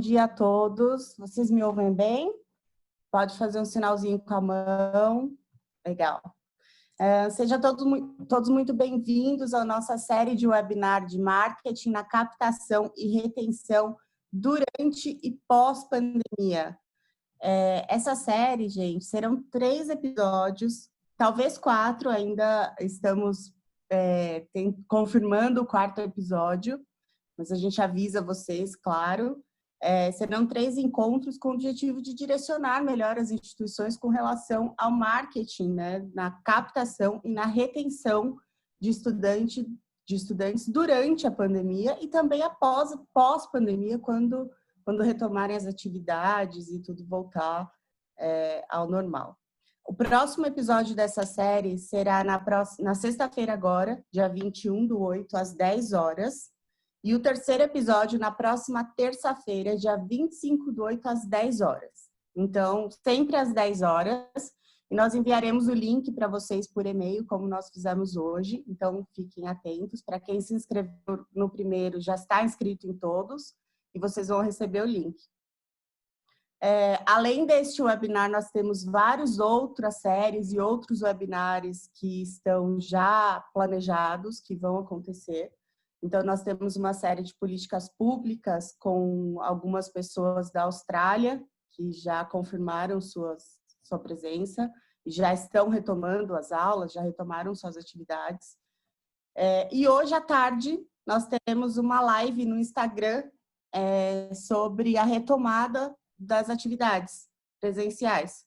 dia a todos. Vocês me ouvem bem? Pode fazer um sinalzinho com a mão. Legal. Sejam todos muito bem-vindos à nossa série de webinar de marketing na captação e retenção durante e pós-pandemia. Essa série, gente, serão 3 episódios, talvez 4, ainda estamos confirmando o 4º episódio, mas a gente avisa vocês, claro. Serão 3 encontros com o objetivo de direcionar melhor as instituições com relação ao marketing, né, na captação e na retenção de estudantes durante a pandemia e também pós-pandemia, quando retomarem as atividades e tudo voltar ao normal. O próximo episódio dessa série será na sexta-feira agora, dia 21/8, às 10 horas. E o 3º episódio na próxima terça-feira, dia 25/8, às 10 horas. Então, sempre às 10 horas. E nós enviaremos o link para vocês por e-mail, como nós fizemos hoje. Então, fiquem atentos. Para quem se inscreveu no primeiro, já está inscrito em todos. E vocês vão receber o link. Além deste webinar, nós temos várias outras séries e outros webinars que estão já planejados, que vão acontecer. Então, nós temos uma série de políticas públicas com algumas pessoas da Austrália, que já confirmaram sua presença, e já estão retomando as aulas, já retomaram suas atividades. E hoje à tarde, nós teremos uma live no Instagram sobre a retomada das atividades presenciais.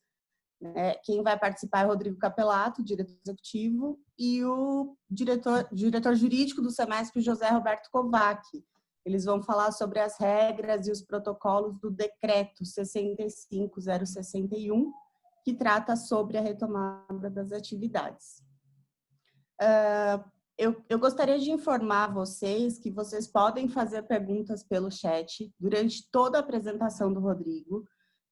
Quem vai participar é o Rodrigo Capelato, diretor executivo, e o diretor jurídico do SEMESP, José Roberto Kovac. Eles vão falar sobre as regras e os protocolos do decreto 65061, que trata sobre a retomada das atividades. Eu gostaria de informar vocês que vocês podem fazer perguntas pelo chat durante toda a apresentação do Rodrigo.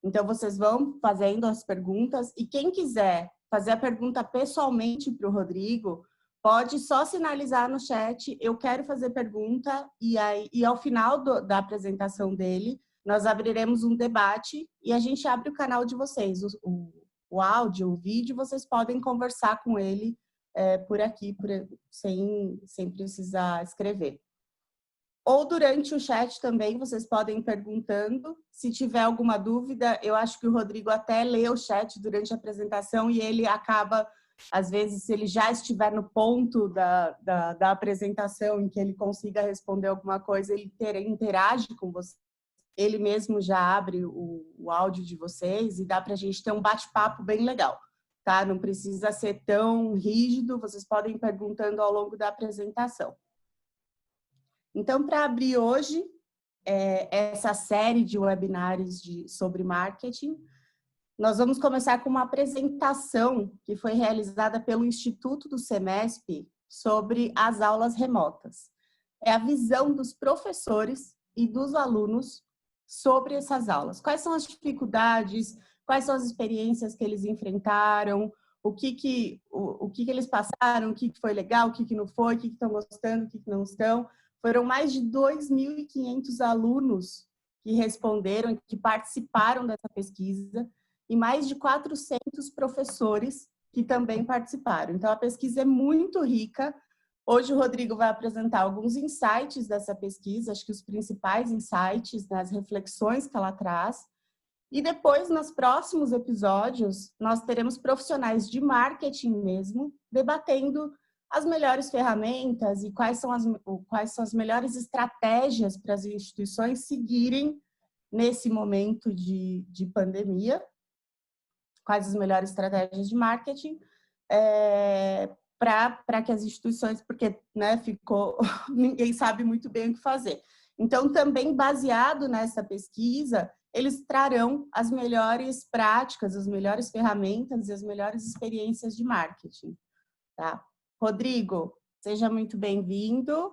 Então, vocês vão fazendo as perguntas e quem quiser fazer a pergunta pessoalmente para o Rodrigo, pode só sinalizar no chat, eu quero fazer pergunta, e ao final da apresentação dele, nós abriremos um debate e a gente abre o canal de vocês. O áudio, o vídeo, vocês podem conversar com ele por aqui, sem precisar escrever. Ou durante o chat também, vocês podem ir perguntando. Se tiver alguma dúvida, eu acho que o Rodrigo até lê o chat durante a apresentação e ele acaba, às vezes, se ele já estiver no ponto da apresentação em que ele consiga responder alguma coisa, ele interage com você. Ele mesmo já abre o áudio de vocês e dá para a gente ter um bate-papo bem legal, tá? Não precisa ser tão rígido, vocês podem ir perguntando ao longo da apresentação. Então, para abrir hoje essa série de webinars sobre marketing, nós vamos começar com uma apresentação que foi realizada pelo Instituto do SEMESP sobre as aulas remotas. É a visão dos professores e dos alunos sobre essas aulas. Quais são as dificuldades, quais são as experiências que eles enfrentaram, o que eles passaram, o que foi legal, o que não foi, o que estão gostando, o que não estão. Foram mais de 2.500 alunos que responderam, que participaram dessa pesquisa, e mais de 400 professores que também participaram. Então, a pesquisa é muito rica. Hoje o Rodrigo vai apresentar alguns insights dessa pesquisa, acho que os principais insights, né, as reflexões que ela traz. E depois, nos próximos episódios, nós teremos profissionais de marketing mesmo, debatendo as melhores ferramentas e quais são as melhores estratégias para as instituições seguirem nesse momento de pandemia, quais as melhores estratégias de marketing, para que as instituições, porque ninguém sabe muito bem o que fazer. Então, também baseado nessa pesquisa, eles trarão as melhores práticas, as melhores ferramentas e as melhores experiências de marketing, tá? Rodrigo, seja muito bem-vindo.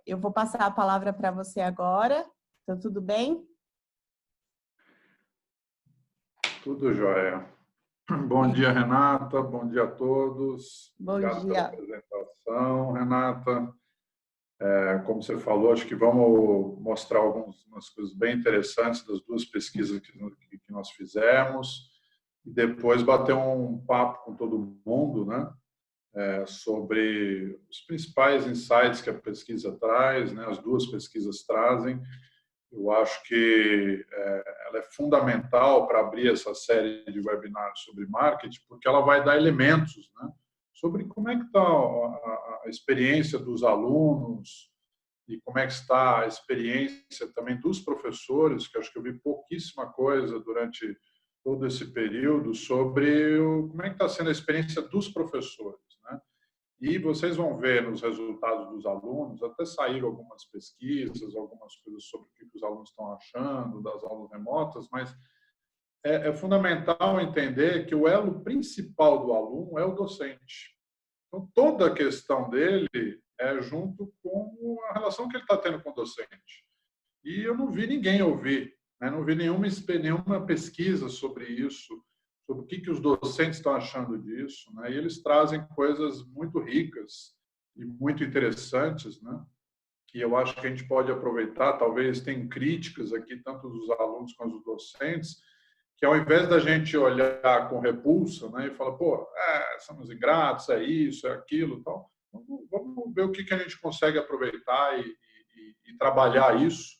Eu vou passar a palavra para você agora. Então, tudo bem? Tudo jóia. Bom dia, Renata. Bom dia a todos. Bom Obrigado dia. pela apresentação, Renata. Como você falou, acho que vamos mostrar algumas coisas bem interessantes das duas pesquisas que nós fizemos e depois bater um papo com todo mundo, né? Sobre os principais insights que a pesquisa traz, né? As duas pesquisas trazem. Eu acho que ela é fundamental para abrir essa série de webinários sobre marketing, porque ela vai dar elementos, né? Sobre como é que está a experiência dos alunos e como é que está a experiência também dos professores, que acho que eu vi pouquíssima coisa durante todo esse período sobre como é que está sendo a experiência dos professores, né? E vocês vão ver nos resultados dos alunos, até saíram algumas pesquisas, algumas coisas sobre o que os alunos estão achando das aulas remotas, mas é fundamental entender que o elo principal do aluno é o docente. Então, toda a questão dele é junto com a relação que ele está tendo com o docente. E eu não vi ninguém ouvir, né? Não vi nenhuma pesquisa sobre isso, sobre o que os docentes estão achando disso, né? E eles trazem coisas muito ricas e muito interessantes, né? Que eu acho que a gente pode aproveitar. Talvez tem críticas aqui, tanto dos alunos quanto dos docentes, que ao invés da gente olhar com repulsa, né, e falar, pô, somos ingratos, é isso, é aquilo, tal, vamos ver o que a gente consegue aproveitar e trabalhar isso.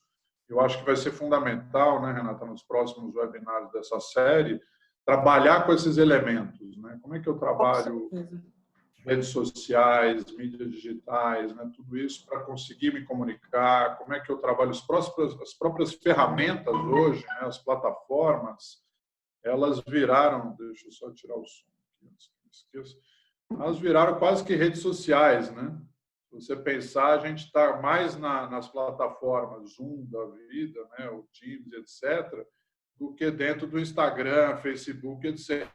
Eu acho que vai ser fundamental, né, Renata, nos próximos webinários dessa série, trabalhar com esses elementos, né? Como é que eu trabalho redes sociais, mídias digitais, né, tudo isso para conseguir me comunicar, como é que eu trabalho as próprias ferramentas hoje, né, as plataformas, elas viraram, deixa eu só tirar o som aqui, antes que eu esqueça, elas viraram quase que redes sociais, né? Se você pensar, a gente está mais nas plataformas Zoom da vida, né, o Teams, etc., do que dentro do Instagram, Facebook, etc.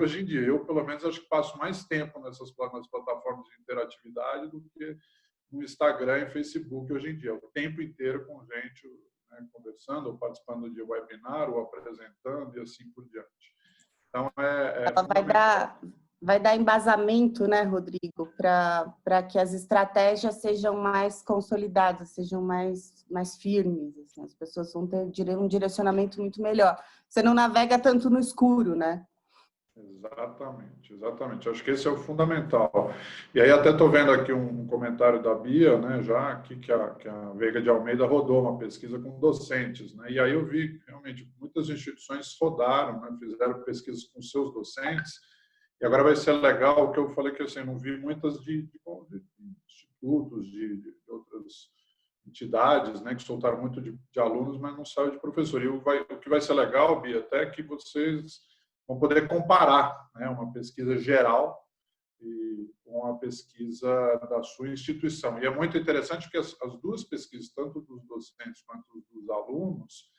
Hoje em dia, eu, pelo menos, acho que passo mais tempo nas plataformas de interatividade do que no Instagram e Facebook hoje em dia. O tempo inteiro com gente, né, conversando, ou participando de webinar, ou apresentando e assim por diante. Então, Ela vai dar embasamento, né, Rodrigo, para que as estratégias sejam mais consolidadas, sejam mais firmes. Assim, as pessoas vão ter um direcionamento muito melhor. Você não navega tanto no escuro, né? Exatamente, exatamente. Acho que esse é o fundamental. E aí até estou vendo aqui um comentário da Bia, né, já aqui que a Veiga de Almeida rodou uma pesquisa com docentes, né, e aí eu vi que realmente muitas instituições rodaram, né, fizeram pesquisas com seus docentes, e agora vai ser legal o que eu falei que assim, não vi muitas de institutos, de outras entidades, né, que soltaram muito de alunos, mas não saiu de professor. E o que vai ser legal, Bia, até que vocês vão poder comparar, né, uma pesquisa geral com a pesquisa da sua instituição. E é muito interessante porque as duas pesquisas, tanto dos docentes quanto dos alunos,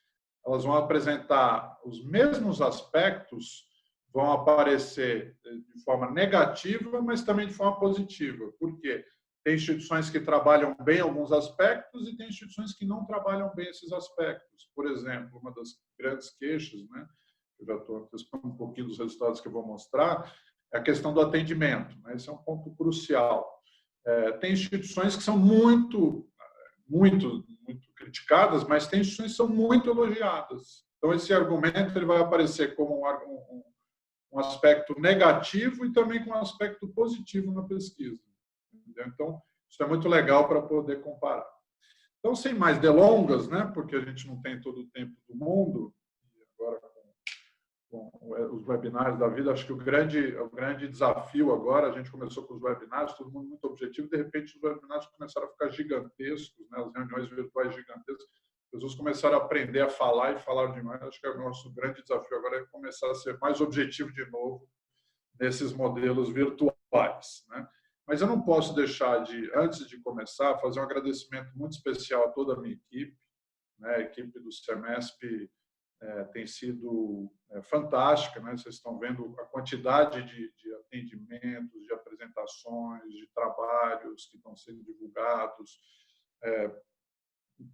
elas vão apresentar os mesmos aspectos, vão aparecer de forma negativa, mas também de forma positiva. Por quê? Tem instituições que trabalham bem alguns aspectos e tem instituições que não trabalham bem esses aspectos. Por exemplo, uma das grandes queixas, né, eu já estou antecipando um pouquinho dos resultados que eu vou mostrar, é a questão do atendimento, né? Esse é um ponto crucial. Tem instituições que são muito criticadas, mas tem instituições que são muito elogiadas. Então, esse argumento ele vai aparecer como um aspecto negativo e também com um aspecto positivo na pesquisa. Entendeu? Então, isso é muito legal para poder comparar. Então, sem mais delongas, né, porque a gente não tem todo o tempo do mundo, e agora com os webinários da vida, acho que o grande desafio agora, a gente começou com os webinários, todo mundo muito objetivo, de repente os webinários começaram a ficar gigantescos, né, as reuniões virtuais gigantescas, as pessoas começaram a aprender a falar e falar demais. Acho que o nosso grande desafio agora é começar a ser mais objetivo de novo nesses modelos virtuais, né? Mas eu não posso deixar de, antes de começar, fazer um agradecimento muito especial a toda a minha equipe, né? A equipe do Semesp tem sido fantástica, né? Vocês estão vendo a quantidade de atendimentos, de apresentações, de trabalhos que estão sendo divulgados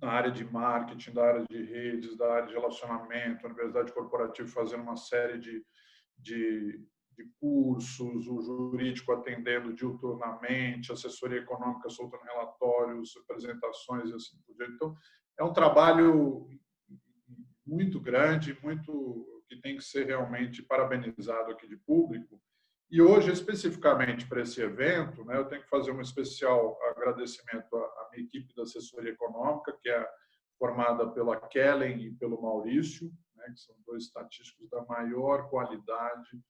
na área de marketing, da área de redes, da área de relacionamento, a Universidade Corporativa fazendo uma série de de cursos, o jurídico atendendo diuturnamente, assessoria econômica soltando relatórios, apresentações e assim por diante. Então, é um trabalho muito grande, muito que tem que ser realmente parabenizado aqui de público. E hoje, especificamente para esse evento, né, eu tenho que fazer um especial agradecimento à minha equipe da assessoria econômica, que é formada pela Kellen e pelo Maurício, né, que são dois estatísticos da maior qualidade,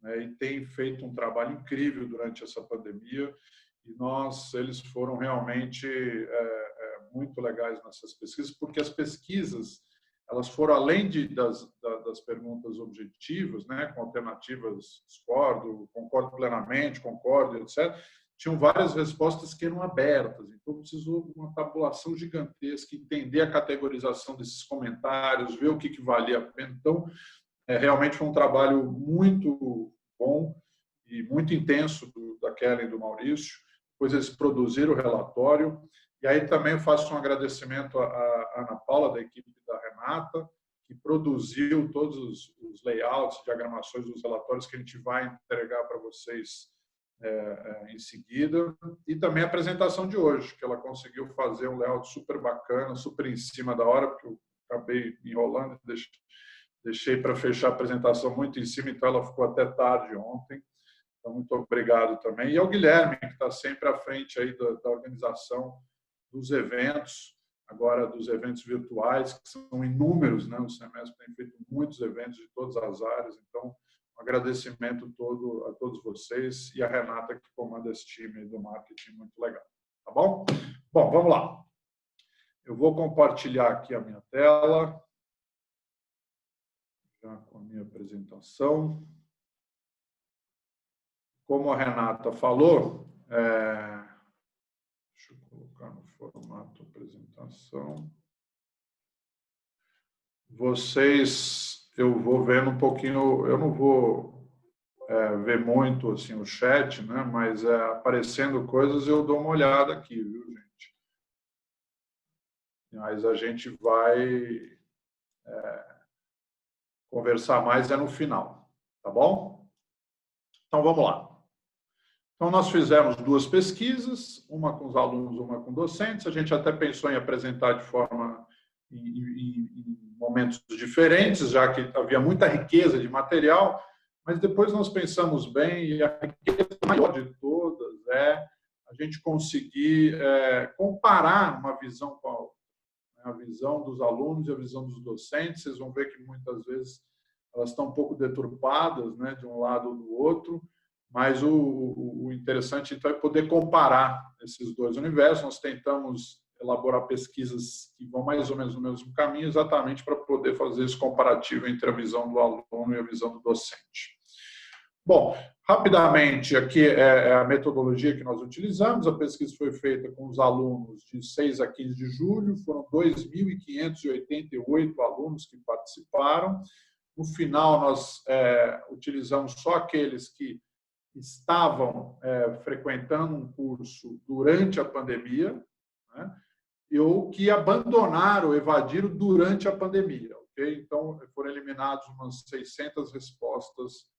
né, e têm feito um trabalho incrível durante essa pandemia. E eles foram realmente muito legais nessas pesquisas, porque as pesquisas elas foram além das perguntas objetivas, né, com alternativas, discordo, concordo plenamente, concordo, etc. Tinham várias respostas que eram abertas, então precisou de uma tabulação gigantesca, entender a categorização desses comentários, ver o que valia a pena. Então, realmente foi um trabalho muito bom e muito intenso da Kelly e do Maurício. Depois eles produziram o relatório. E aí também eu faço um agradecimento à Ana Paula, da equipe da Renata, que produziu todos os layouts, diagramações dos relatórios que a gente vai entregar para vocês em seguida. E também a apresentação de hoje, que ela conseguiu fazer um layout super bacana, super em cima da hora, porque eu acabei enrolando e deixei para fechar a apresentação muito em cima, então ela ficou até tarde ontem. Então, muito obrigado também. E ao Guilherme, que está sempre à frente aí da organização dos eventos, agora dos eventos virtuais, que são inúmeros, né? O semestre tem feito muitos eventos de todas as áreas, então um agradecimento todo a todos vocês e a Renata, que comanda esse time do marketing, muito legal. Tá bom? Bom, vamos lá. Eu vou compartilhar aqui a minha tela, já com a minha apresentação. Como a Renata falou, deixa eu colocar no formato apresentação. Eu vou vendo um pouquinho, eu não vou ver muito assim o chat, né? Mas aparecendo coisas eu dou uma olhada aqui, viu, gente? Mas a gente vai conversar mais no final, tá bom? Então vamos lá. Então, nós fizemos 2 pesquisas, uma com os alunos, uma com docentes. A gente até pensou em apresentar de forma em momentos diferentes, já que havia muita riqueza de material, mas depois nós pensamos bem e a riqueza maior de todas é a gente conseguir comparar uma visão com a outra. A visão dos alunos e a visão dos docentes. Vocês vão ver que muitas vezes elas estão um pouco deturpadas, né, de um lado ou do outro. Mas o interessante, então, é poder comparar esses dois universos. Nós tentamos elaborar pesquisas que vão mais ou menos no mesmo caminho, exatamente para poder fazer esse comparativo entre a visão do aluno e a visão do docente. Bom, rapidamente, aqui é a metodologia que nós utilizamos. A pesquisa foi feita com os alunos de 6 a 15 de julho. Foram 2.588 alunos que participaram. No final, nós utilizamos só aqueles que estavam frequentando um curso durante a pandemia, né, ou que abandonaram, evadiram durante a pandemia. Okay? Então, foram eliminados umas 600 respostas,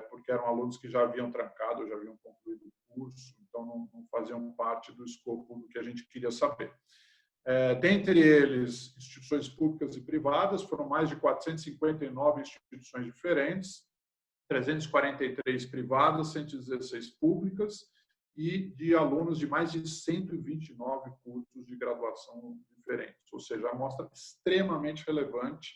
porque eram alunos que já haviam trancado, já haviam concluído o curso, então não faziam parte do escopo do que a gente queria saber. Dentre eles, instituições públicas e privadas, foram mais de 459 instituições diferentes, 343 privadas, 116 públicas, e de alunos de mais de 129 cursos de graduação diferentes. Ou seja, a amostra extremamente relevante,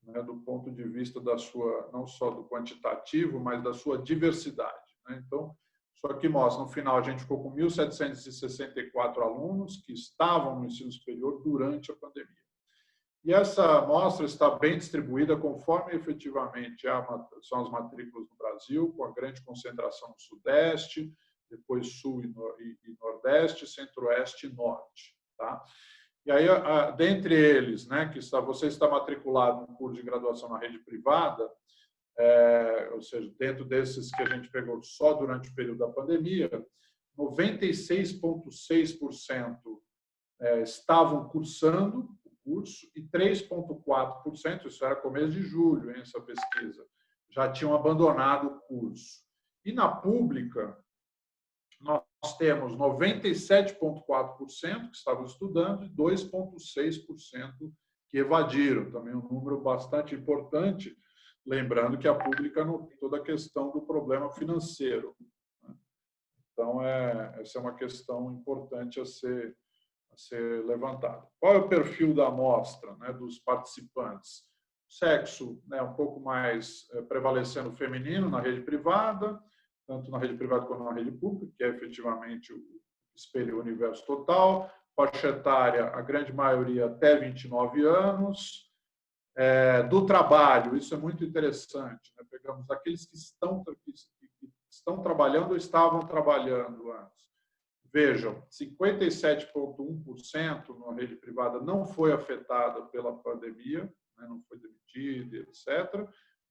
né, do ponto de vista da sua, não só do quantitativo, mas da sua diversidade. Né? Então, isso aqui mostra, no final, a gente ficou com 1.764 alunos que estavam no ensino superior durante a pandemia. E essa amostra está bem distribuída conforme efetivamente são as matrículas no Brasil, com a grande concentração no Sudeste, depois Sul e Nordeste, Centro-Oeste e Norte. Tá? E aí, dentre eles, né, que você está matriculado no curso de graduação na rede privada, ou seja, dentro desses que a gente pegou só durante o período da pandemia, 96,6% estavam cursando curso e 3,4%, isso era começo de julho, essa pesquisa, já tinham abandonado o curso. E na pública, nós temos 97,4% que estavam estudando e 2,6% que evadiram. Também um número bastante importante, lembrando que a pública não tem toda a questão do problema financeiro. Então, essa é uma questão importante a ser levantada. Qual é o perfil da amostra, né, dos participantes? Sexo, né, um pouco mais prevalecendo feminino na rede privada, tanto na rede privada quanto na rede pública, que é efetivamente o espelho do universo total. Faixa etária, a grande maioria até 29 anos. Do trabalho, isso é muito interessante, né? Pegamos aqueles que estão trabalhando ou estavam trabalhando antes. Vejam, 57,1% na rede privada não foi afetada pela pandemia, né? Não foi demitida, etc.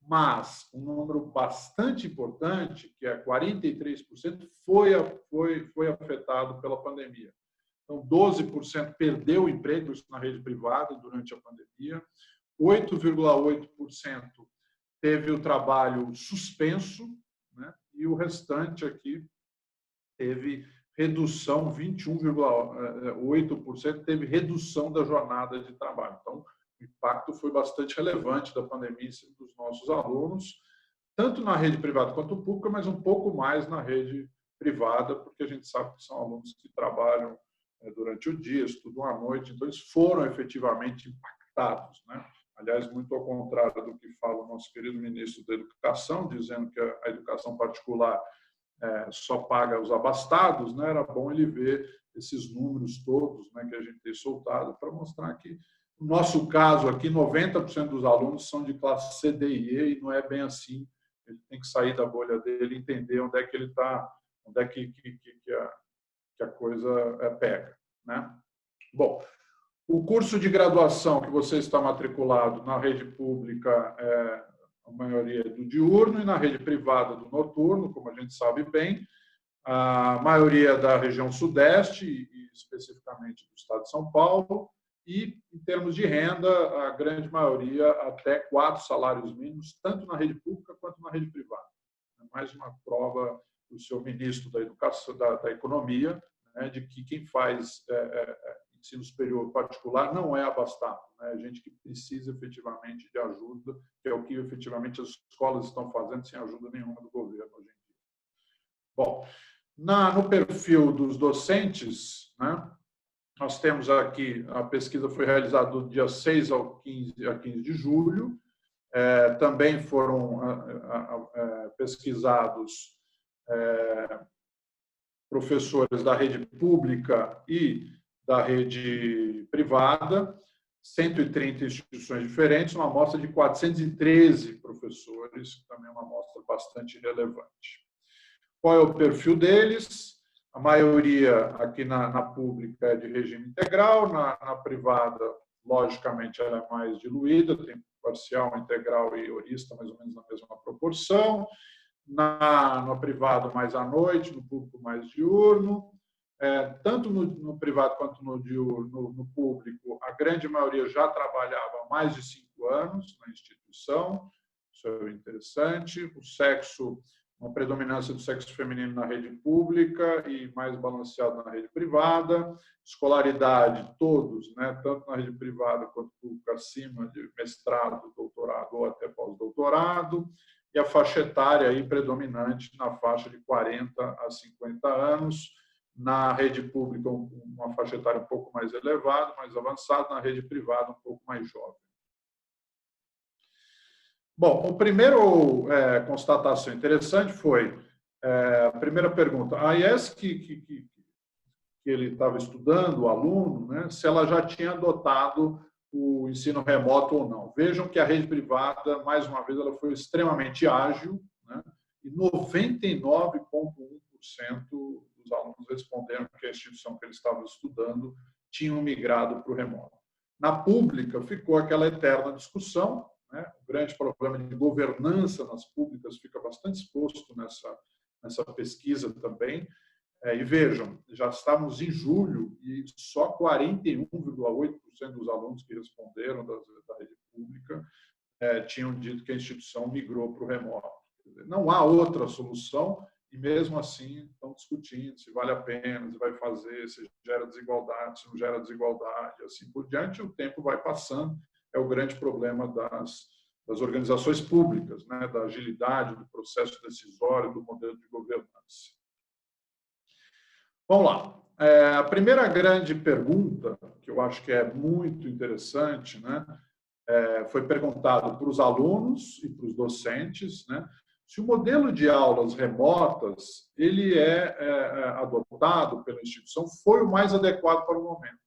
Mas um número bastante importante, que é 43%, foi afetado pela pandemia. Então, 12% perdeu o emprego na rede privada durante a pandemia, 8,8% teve o trabalho suspenso, né? E o restante aqui teve redução, 21,8% teve redução da jornada de trabalho. Então, o impacto foi bastante relevante da pandemia dos nossos alunos, tanto na rede privada quanto pública, mas um pouco mais na rede privada, porque a gente sabe que são alunos que trabalham durante o dia, estudam à noite, então eles foram efetivamente impactados, né? Aliás, muito ao contrário do que fala o nosso querido ministro da Educação, dizendo que a educação particular só paga os abastados, né? Era bom ele ver esses números todos, né, que a gente tem soltado para mostrar que, no nosso caso aqui, 90% dos alunos são de classe C, D e E, e não é bem assim. Ele tem que sair da bolha dele e entender onde é que ele está, onde é que a coisa pega, né? Bom, o curso de graduação que você está matriculado na rede pública a maioria é do diurno e na rede privada do noturno, como a gente sabe bem. A maioria da região sudeste, e especificamente do estado de São Paulo, e, em termos de renda, a grande maioria até 4 salários mínimos, tanto na rede pública quanto na rede privada. É mais uma prova do seu ministro da Educação, da Economia, né, de que quem faz ensino superior particular não é abastado, né? Gente que precisa efetivamente de ajuda, que é o que efetivamente as escolas estão fazendo sem ajuda nenhuma do governo hoje em dia. Bom, no perfil dos docentes, né, nós temos aqui, a pesquisa foi realizada do dia 6 a 15 de julho, também foram pesquisados professores da rede pública e da rede privada, 130 instituições diferentes, uma amostra de 413 professores, que também é uma amostra bastante relevante. Qual é o perfil deles? A maioria aqui na pública é de regime integral, na privada, logicamente, ela é mais diluída, tem parcial, integral e horista mais ou menos na mesma proporção. No privado mais à noite, no público mais diurno. Tanto no privado quanto no diurno, no público, a grande maioria já trabalhava há mais de 5 anos na instituição, isso é interessante. O sexo, uma predominância do sexo feminino na rede pública e mais balanceado na rede privada. Escolaridade, todos, né, tanto na rede privada quanto pública, acima de mestrado, doutorado ou até pós-doutorado. E a faixa etária aí predominante na faixa de 40 a 50 anos. Na rede pública, uma faixa etária um pouco mais elevada, mais avançada. Na rede privada, um pouco mais jovem. Bom, a primeira constatação interessante foi a primeira pergunta. A IES que ele estava estudando, o aluno, né, se ela já tinha adotado o ensino remoto ou não. Vejam que a rede privada, mais uma vez, ela foi extremamente ágil, né, e 99,1% dos alunos responderam que a instituição que eles estavam estudando tinham migrado para o remoto. Na pública, ficou aquela eterna discussão, né? O grande problema de governança nas públicas fica bastante exposto nessa pesquisa também. E vejam, já estamos em julho e só 41,8% dos alunos que responderam da rede pública tinham dito que a instituição migrou para o remoto. Não há outra solução e, mesmo assim, estão discutindo se vale a pena, se vai fazer, se gera desigualdade, se não gera desigualdade, assim por diante. O tempo vai passando, é o grande problema das organizações públicas, né? Da agilidade, do processo decisório, do modelo de governança. Vamos lá. A primeira grande pergunta, que eu acho que é muito interessante, né? Foi perguntado para os alunos e para os docentes, né? Se o modelo de aulas remotas ele adotado pela instituição foi o mais adequado para o momento.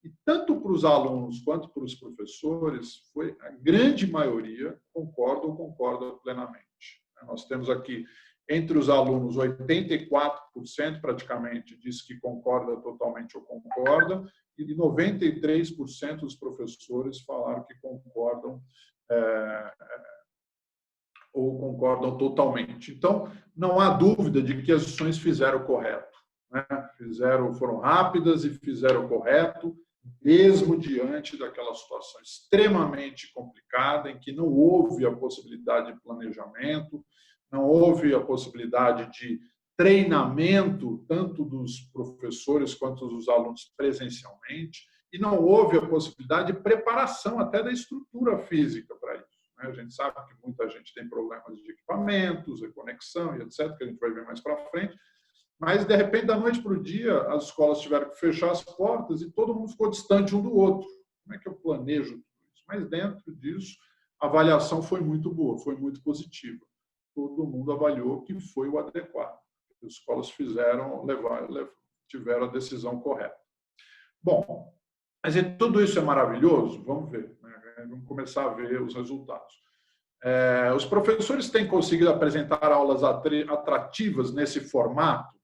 E tanto para os alunos quanto para os professores, a grande maioria concorda plenamente. Nós temos aqui, entre os alunos, 84% praticamente diz que concorda totalmente ou concorda, e 93% dos professores falaram que concordam ou concordam totalmente. Então, não há dúvida de que as instituições fizeram o correto, né? Foram rápidas e fizeram o correto, mesmo diante daquela situação extremamente complicada, em que não houve a possibilidade de planejamento, não houve a possibilidade de treinamento, tanto dos professores quanto dos alunos presencialmente, e não houve a possibilidade de preparação até da estrutura física para isso. A gente sabe que muita gente tem problemas de equipamentos, de conexão e etc., que a gente vai ver mais para frente, mas, de repente, da noite para o dia, as escolas tiveram que fechar as portas e todo mundo ficou distante um do outro. Como é que eu planejo tudo isso? Mas, dentro disso, a avaliação foi muito boa, foi muito positiva. Todo mundo avaliou que foi o adequado. As escolas tiveram a decisão correta. Bom, mas tudo isso é maravilhoso? Vamos ver, né? Vamos começar a ver os resultados. Os professores têm conseguido apresentar aulas atrativas nesse formato?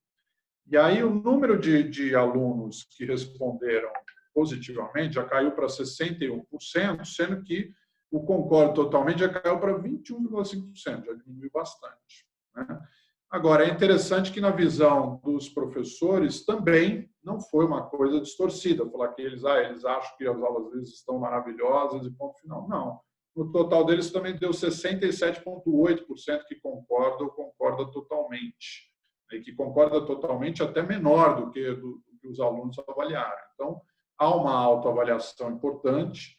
E aí o número de alunos que responderam positivamente já caiu para 61%, sendo que o concordo totalmente já caiu para 21,5%, já diminuiu bastante, né? Agora, é interessante que, na visão dos professores, também não foi uma coisa distorcida, falar que eles acham que as aulas deles estão maravilhosas e ponto final. Não. No total deles também deu 67,8% que concorda ou concorda totalmente. E que concorda totalmente até menor do que os alunos avaliaram. Então, há uma autoavaliação importante,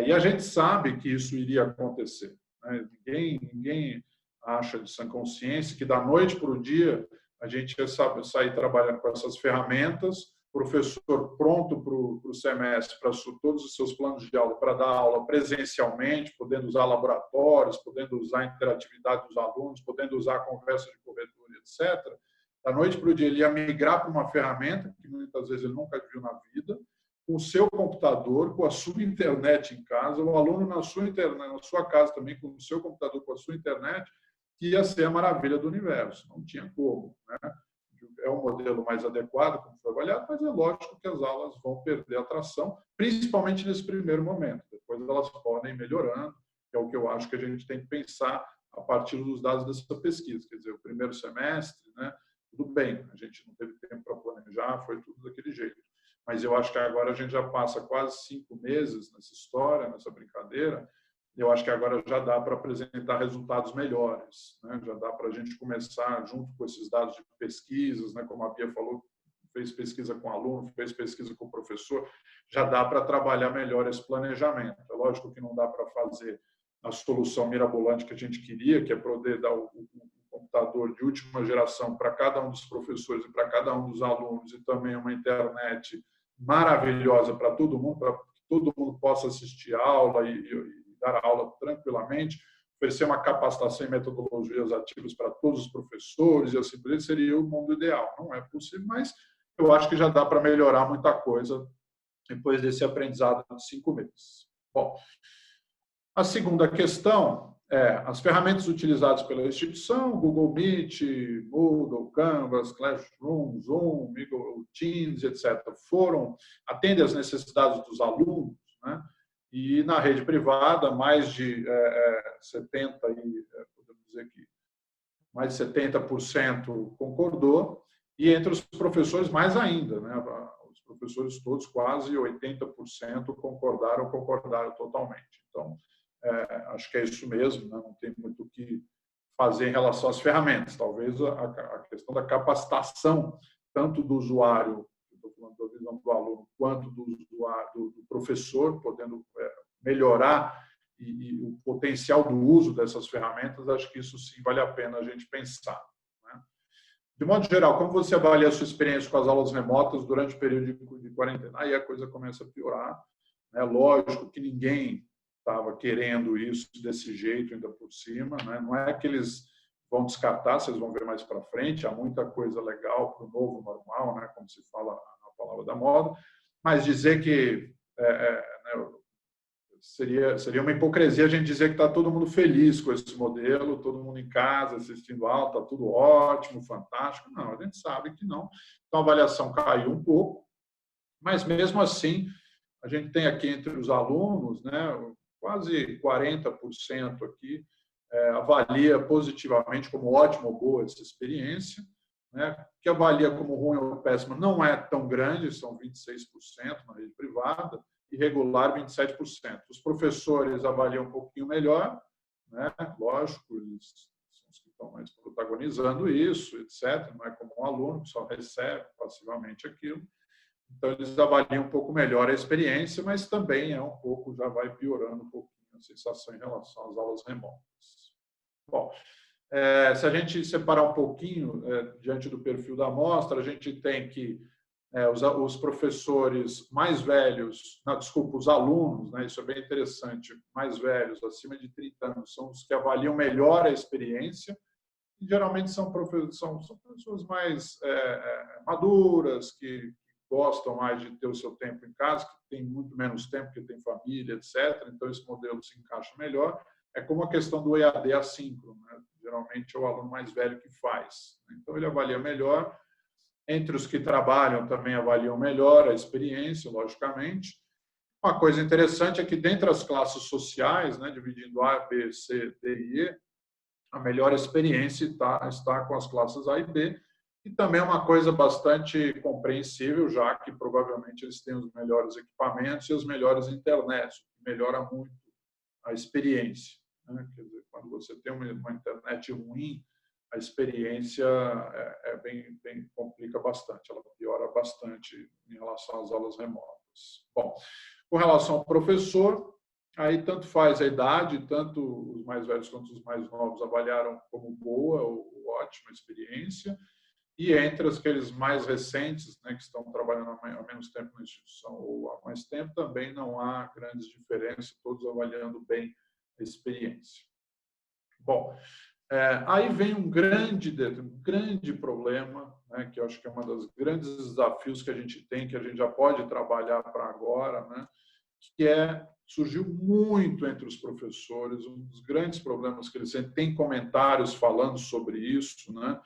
e a gente sabe que isso iria acontecer, né? Ninguém acha de sã consciência que da noite para o dia a gente ia sair trabalhando com essas ferramentas, professor pronto para o semestre, para todos os seus planos de aula, para dar aula presencialmente, podendo usar laboratórios, podendo usar a interatividade dos alunos, podendo usar a conversa de corredor, etc. Da noite para o dia ele ia migrar para uma ferramenta que muitas vezes ele nunca viu na vida, com o seu computador, com a sua internet em casa, o aluno na sua casa também, com o seu computador, com a sua internet, que ia ser a maravilha do universo. Não tinha como, né? É um modelo mais adequado, como foi avaliado, mas é lógico que as aulas vão perder atração, principalmente nesse primeiro momento. Depois elas podem ir melhorando, que é o que eu acho que a gente tem que pensar a partir dos dados dessa pesquisa. Quer dizer, o primeiro semestre, né? Tudo bem, a gente não teve tempo para planejar, foi tudo daquele jeito. Mas eu acho que agora a gente já passa quase 5 meses nessa história, nessa brincadeira. Eu acho que agora já dá para apresentar resultados melhores, né? Já dá para a gente começar, junto com esses dados de pesquisas, né? Como a Bia falou, fez pesquisa com aluno, fez pesquisa com o professor, já dá para trabalhar melhor esse planejamento. É lógico que não dá para fazer a solução mirabolante que a gente queria, que é poder dar o computador de última geração para cada um dos professores e para cada um dos alunos, e também uma internet maravilhosa para todo mundo, para que todo mundo possa assistir a aula e dar aula tranquilamente, oferecer uma capacitação em metodologias ativas para todos os professores, e assim por isso seria o mundo ideal. Não é possível, mas eu acho que já dá para melhorar muita coisa depois desse aprendizado de 5 meses. Bom, a segunda questão é as ferramentas utilizadas pela instituição, Google Meet, Moodle, Canvas, Classroom, Zoom, Google Teams, etc., atendem às necessidades dos alunos, né? E na rede privada, mais de 70% concordou, e entre os professores, mais ainda, né? Os professores todos, quase 80%, concordaram totalmente. Então, acho que é isso mesmo, né? Não tem muito o que fazer em relação às ferramentas. Talvez a questão da capacitação, tanto do usuário, estou falando da visão do aluno, quanto do usuário, do professor, podendo melhorar e o potencial do uso dessas ferramentas, acho que isso sim vale a pena a gente pensar, né? De modo geral, como você avalia a sua experiência com as aulas remotas durante o período de quarentena? Aí a coisa começa a piorar, né? Lógico que ninguém estava querendo isso desse jeito ainda por cima, né? Não é que eles vão descartar, vocês vão ver mais para frente, há muita coisa legal para o novo normal, né? Como se fala na palavra da moda, mas dizer que né, seria uma hipocrisia a gente dizer que está todo mundo feliz com esse modelo, todo mundo em casa assistindo aula, está tudo ótimo, fantástico. Não, a gente sabe que não. Então, a avaliação caiu um pouco, mas mesmo assim, a gente tem aqui entre os alunos, né, quase 40% aqui avalia positivamente como ótima ou boa essa experiência, né, que avalia como ruim ou péssima não é tão grande, são 26% na rede privada, e regular 27%. Os professores avaliam um pouquinho melhor, né, lógico, eles são os que estão mais protagonizando isso, etc. Não é como um aluno que só recebe passivamente aquilo. Então, eles avaliam um pouco melhor a experiência, mas também é um pouco, já vai piorando um pouquinho a sensação em relação às aulas remotas. Bom, se a gente separar um pouquinho diante do perfil da amostra, a gente tem que os professores mais velhos, não, desculpa, os alunos, né, isso é bem interessante, mais velhos, acima de 30 anos, são os que avaliam melhor a experiência, e geralmente são pessoas mais maduras, que gostam mais de ter o seu tempo em casa, que tem muito menos tempo, que tem família, etc. Então, esse modelo se encaixa melhor. É como a questão do EAD assíncrono, né? Geralmente é o aluno mais velho que faz. Então, ele avalia melhor. Entre os que trabalham, também avaliam melhor a experiência, logicamente. Uma coisa interessante é que, dentre as classes sociais, né, dividindo A, B, C, D e E, a melhor experiência está com as classes A e B, e também uma coisa bastante compreensível, já que provavelmente eles têm os melhores equipamentos e as melhores internets, o que melhora muito a experiência, né? Quer dizer, quando você tem uma internet ruim, a experiência bem complica bastante, ela piora bastante em relação às aulas remotas. Bom, com relação ao professor, aí tanto faz a idade, tanto os mais velhos quanto os mais novos avaliaram como boa ou ótima experiência, e entre aqueles mais recentes, né, que estão trabalhando há menos tempo na instituição ou há mais tempo, também não há grandes diferenças, todos avaliando bem a experiência. Bom, aí vem um grande problema, né, que eu acho que é um dos grandes desafios que a gente tem, que a gente já pode trabalhar para agora, né, que surgiu muito entre os professores, um dos grandes problemas que eles têm comentários falando sobre isso, né,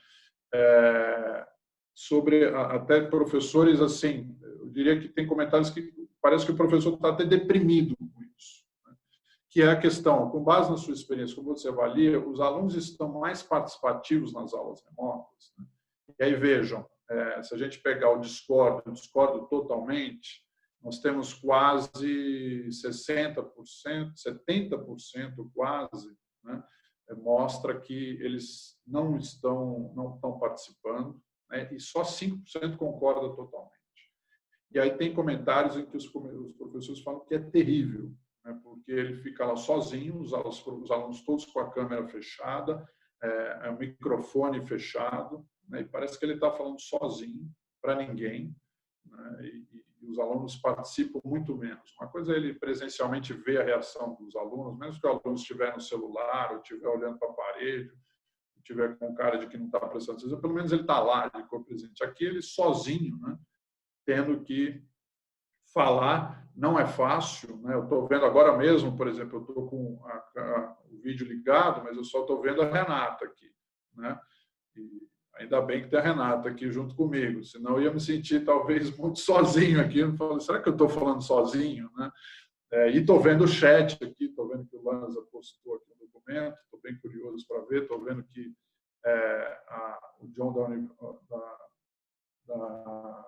sobre até professores, assim, eu diria que tem comentários que parece que o professor está até deprimido com isso, né, que é a questão, com base na sua experiência, como você avalia, os alunos estão mais participativos nas aulas remotas, né? E aí vejam, se a gente pegar o Discord, eu discordo totalmente, nós temos quase 60%, 70% quase, né? Mostra que eles não estão participando, né? E só 5% concorda totalmente. E aí tem comentários em que os professores falam que é terrível, né? Porque ele fica lá sozinho, os alunos todos com a câmera fechada, o microfone fechado, né? E parece que ele está falando sozinho, para ninguém, né? E os alunos participam muito menos. Uma coisa é ele presencialmente ver a reação dos alunos, mesmo que o aluno estiver no celular, ou estiver olhando para a parede, ou estiver com cara de que não está prestando atenção, pelo menos ele está lá, de corpo presente. Aqui ele sozinho, né, tendo que falar, não é fácil, né? Eu estou vendo agora mesmo, por exemplo, eu estou com o vídeo ligado, mas eu só estou vendo a Renata aqui, né? E ainda bem que tem a Renata aqui junto comigo, senão eu ia me sentir talvez muito sozinho aqui. Eu falo, será que eu estou falando sozinho, né? E estou vendo o chat aqui, estou vendo que o Lanza postou aqui no documento, estou bem curioso para ver, estou vendo que o John da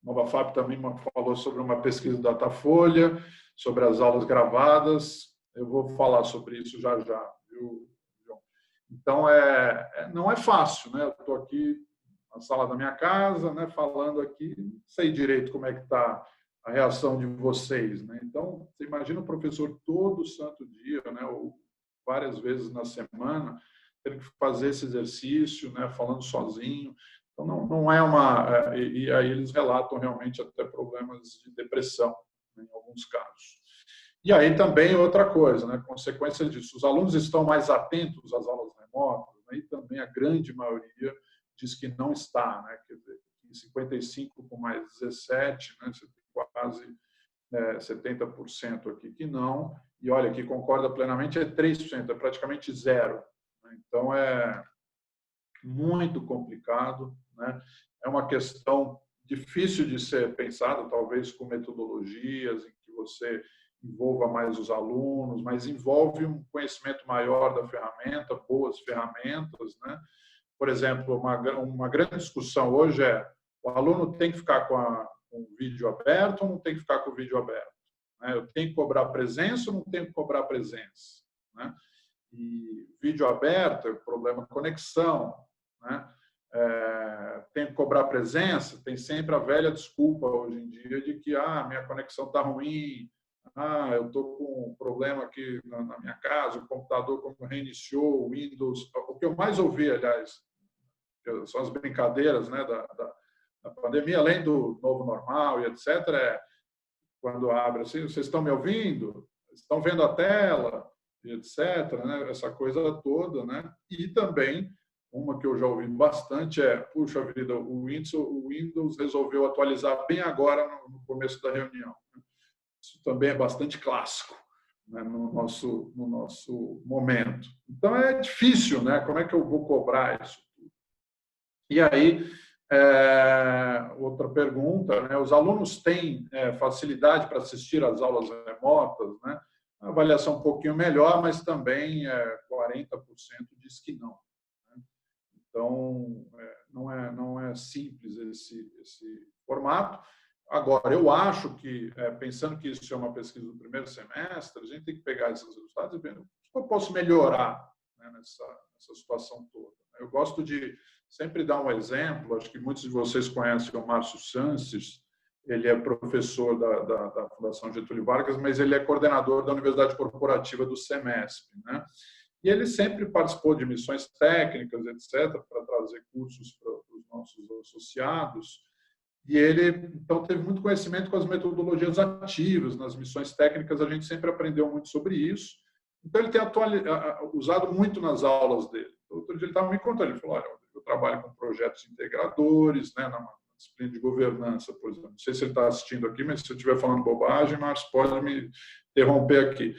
Nova FAP também falou sobre uma pesquisa do Datafolha, sobre as aulas gravadas. Eu vou falar sobre isso já já, viu, João? Então, não é fácil, né? Eu estou aqui na sala da minha casa, né, falando aqui, não sei direito como é que está a reação de vocês, né? Então, você imagina o professor todo santo dia, né, ou várias vezes na semana, tendo que fazer esse exercício, né, falando sozinho. Então, não é uma... E aí eles relatam realmente até problemas de depressão, né, em alguns casos. E aí também outra coisa, né, consequência disso, os alunos estão mais atentos às aulas remotas, né, e também a grande maioria diz que não está, né, quer dizer, 55 com mais 17, né, quase 70% aqui que não, e olha, que concorda plenamente é 3%, é praticamente zero. Então, é muito complicado, né? É uma questão difícil de ser pensada, talvez com metodologias em que você envolva mais os alunos, mas envolve um conhecimento maior da ferramenta, boas ferramentas, né? Por exemplo, uma grande discussão hoje é: o aluno tem que ficar com o vídeo aberto ou não tem que ficar com o vídeo aberto? Eu tenho que cobrar presença ou não tenho que cobrar presença? E vídeo aberto é problema de conexão, né? Tem que cobrar presença, tem sempre a velha desculpa hoje em dia de que minha conexão está ruim, eu estou com um problema aqui na minha casa, o computador como reiniciou, o Windows. O que eu mais ouvi, aliás, são as brincadeiras, né, da pandemia, além do novo normal e etc., quando abre assim: vocês estão me ouvindo? Estão vendo a tela? E etc., né? Essa coisa toda, né? E também, uma que eu já ouvi bastante puxa vida, o Windows resolveu atualizar bem agora no começo da reunião. Isso também é bastante clássico, né, no nosso momento. Então, é difícil, né? Como é que eu vou cobrar isso? E aí, outra pergunta, né? Os alunos têm facilidade para assistir às aulas remotas, né? A avaliação um pouquinho melhor, mas também 40% diz que não, né? Então, não é simples esse formato. Agora, eu acho que, pensando que isso é uma pesquisa do primeiro semestre, a gente tem que pegar esses resultados e ver o que eu posso melhorar, né, nessa situação toda. Eu gosto de sempre dar um exemplo, acho que muitos de vocês conhecem o Márcio Sanches, ele é professor da Fundação Getúlio Vargas, mas ele é coordenador da Universidade Corporativa do CEMESP, né? E ele sempre participou de missões técnicas, etc., para trazer cursos para os nossos associados. E ele, então, teve muito conhecimento com as metodologias ativas. Nas missões técnicas, a gente sempre aprendeu muito sobre isso. Então, ele tem usado muito nas aulas dele. Outro dia ele estava me contando, ele falou: olha, eu trabalho com projetos integradores, né, na disciplina de governança, por exemplo. Não sei se ele está assistindo aqui, mas se eu estiver falando bobagem, Márcio, pode me interromper aqui.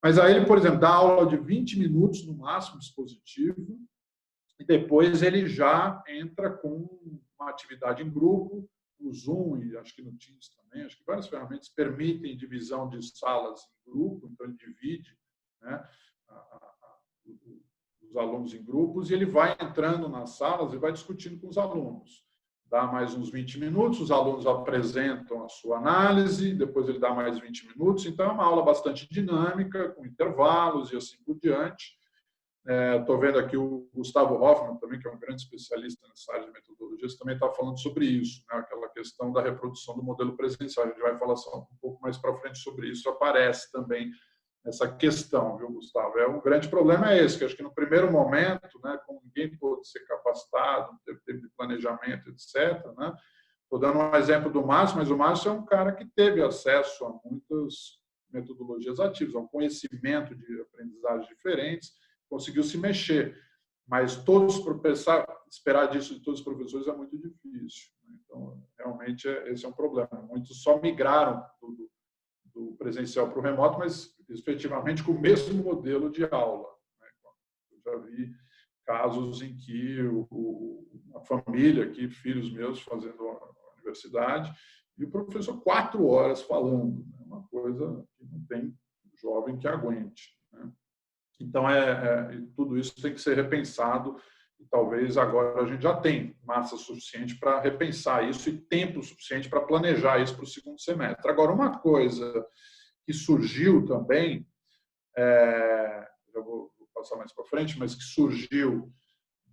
Mas aí ele, por exemplo, dá aula de 20 minutos no máximo dispositivo, e depois ele já entra com uma atividade em grupo, no Zoom e acho que no Teams também, acho que várias ferramentas permitem divisão de salas em grupo, então ele divide, né, os alunos em grupos, e ele vai entrando nas salas e vai discutindo com os alunos. Dá mais uns 20 minutos, os alunos apresentam a sua análise, depois ele dá mais 20 minutos, então é uma aula bastante dinâmica, com intervalos e assim por diante. Estou vendo aqui o Gustavo Hoffmann, também, que é um grande especialista nessa área de metodologias, também está falando sobre isso, né? Aquela questão da reprodução do modelo presencial. A gente vai falar só um pouco mais para frente sobre isso, aparece também essa questão, viu, Gustavo? Um grande problema esse, que acho que no primeiro momento, né, como ninguém pôde ser capacitado, não teve tempo de planejamento, etc., né? Estou dando um exemplo do Márcio, mas o Márcio é um cara que teve acesso a muitas metodologias ativas, a um conhecimento de aprendizagem diferentes, conseguiu se mexer, mas esperar disso de todos os professores é muito difícil. Então, realmente, esse é um problema. Muitos só migraram do presencial para o remoto, mas efetivamente com o mesmo modelo de aula. Eu já vi casos em que a família, aqui, filhos meus fazendo a universidade, e o professor 4 horas falando, né? Uma coisa que não tem jovem que aguente, né? Então, tudo isso tem que ser repensado, e talvez agora a gente já tem massa suficiente para repensar isso e tempo suficiente para planejar isso para o segundo semestre. Agora, uma coisa que surgiu também já vou passar mais para frente, mas que surgiu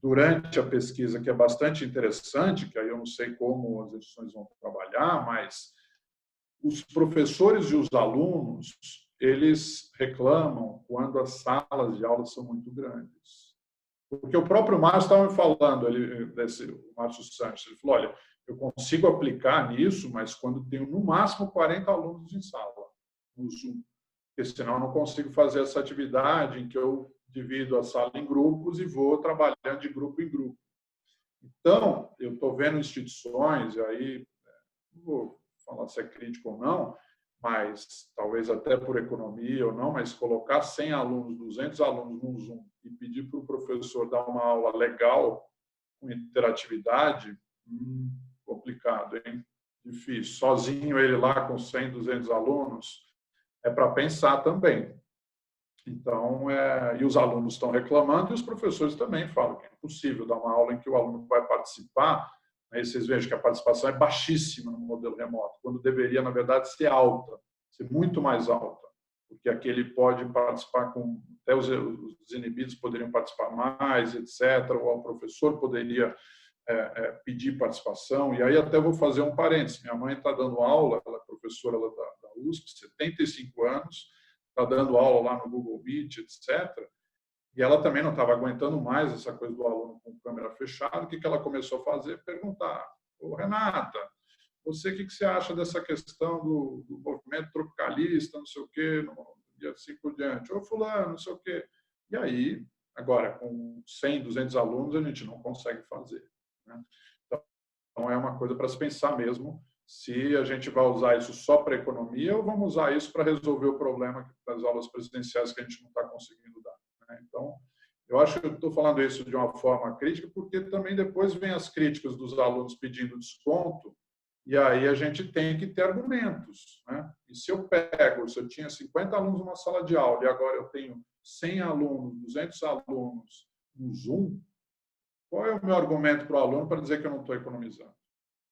durante a pesquisa, que é bastante interessante, que aí eu não sei como as instituições vão trabalhar, mas os professores e os alunos, eles reclamam quando as salas de aula são muito grandes. Porque o próprio Márcio estava me falando, o Márcio Santos, ele falou, olha, eu consigo aplicar nisso, mas quando tenho no máximo 40 alunos em sala, no Zoom. Porque senão eu não consigo fazer essa atividade em que eu divido a sala em grupos e vou trabalhando de grupo em grupo. Então, eu estou vendo instituições, e aí não vou falar se é crítico ou não, mas talvez até por economia ou não, mas colocar 100 alunos, 200 alunos no Zoom e pedir para o professor dar uma aula legal, com interatividade, complicado, hein? Difícil. Sozinho ele lá com 100, 200 alunos, é para pensar também. Então, e os alunos estão reclamando e os professores também falam que é impossível dar uma aula em que o aluno vai participar. Aí vocês vejam que a participação é baixíssima no modelo remoto, quando deveria, na verdade, ser alta, ser muito mais alta, porque aqui ele pode participar com, até os inibidos poderiam participar mais, etc., ou o professor poderia pedir participação. E aí até vou fazer um parênteses. Minha mãe está dando aula, ela é professora da USP, 75 anos, está dando aula lá no Google Meet, etc., e ela também não estava aguentando mais essa coisa do aluno com câmera fechada. O que ela começou a fazer? Perguntar: ô, Renata, você, o que você acha dessa questão do movimento tropicalista, não sei o quê, e assim por diante? Ô, fulano, não sei o quê. E aí, agora, com 100, 200 alunos, a gente não consegue fazer, né? Então, é uma coisa para se pensar mesmo, se a gente vai usar isso só para economia ou vamos usar isso para resolver o problema das aulas presidenciais que a gente não está conseguindo dar. Então, eu acho que eu estou falando isso de uma forma crítica, porque também depois vem as críticas dos alunos pedindo desconto, e aí a gente tem que ter argumentos, né? E se eu tinha 50 alunos numa sala de aula e agora eu tenho 100 alunos, 200 alunos no Zoom, qual é o meu argumento para o aluno para dizer que eu não estou economizando?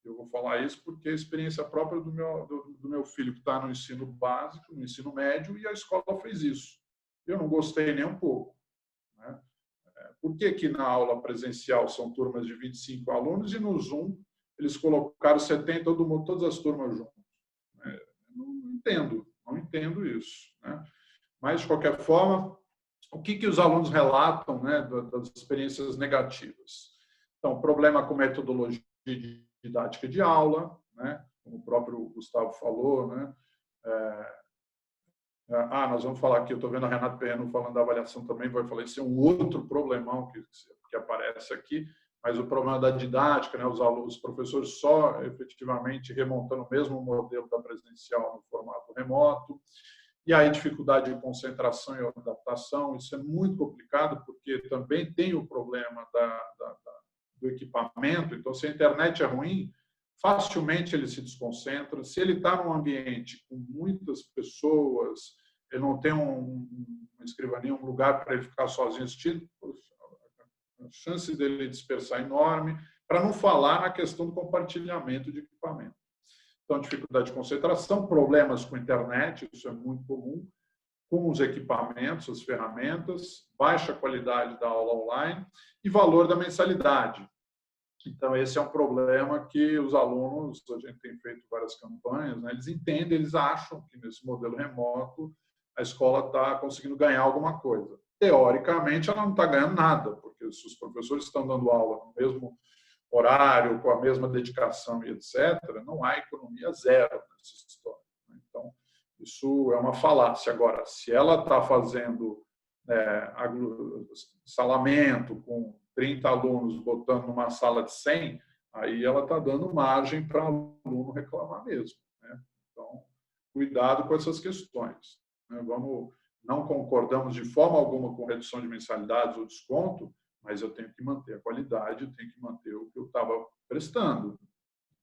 Eu vou falar isso porque é a experiência própria do meu filho, que está no ensino básico, no ensino médio, e a escola fez isso. Eu não gostei nem um pouco, né? Por que na aula presencial são turmas de 25 alunos e no Zoom eles colocaram 70, todo mundo, todas as turmas juntas? Não entendo isso, né? Mas, de qualquer forma, o que os alunos relatam, né, das experiências negativas? Então, problema com metodologia didática de aula, né? Como o próprio Gustavo falou, né? Nós vamos falar aqui, eu estou vendo a Renata Perreno falando da avaliação também, vai falar, isso é um outro problemão que aparece aqui, mas o problema da didática, né, os professores só efetivamente remontando o mesmo modelo da presencial no formato remoto, e aí dificuldade de concentração e adaptação, isso é muito complicado, porque também tem o problema do equipamento, então se a internet é ruim, facilmente ele se desconcentra. Se ele está num ambiente com muitas pessoas, ele não tem uma escrivaninha, um lugar para ele ficar sozinho assistindo, a chance dele dispersar é enorme, para não falar na questão do compartilhamento de equipamento. Então, dificuldade de concentração, problemas com a internet, isso é muito comum, com os equipamentos, as ferramentas, baixa qualidade da aula online e valor da mensalidade. Então, esse é um problema que os alunos, a gente tem feito várias campanhas, né, eles entendem, eles acham que nesse modelo remoto a escola está conseguindo ganhar alguma coisa. Teoricamente, ela não está ganhando nada, porque se os professores estão dando aula no mesmo horário, com a mesma dedicação e etc., não há economia zero nessa história. Então, isso é uma falácia. Agora, se ela está fazendo salamento com 30 alunos botando numa sala de 100, aí ela está dando margem para o aluno reclamar mesmo, né? Então, cuidado com essas questões, né? Não concordamos de forma alguma com redução de mensalidades ou desconto, mas eu tenho que manter a qualidade, eu tenho que manter o que eu estava prestando,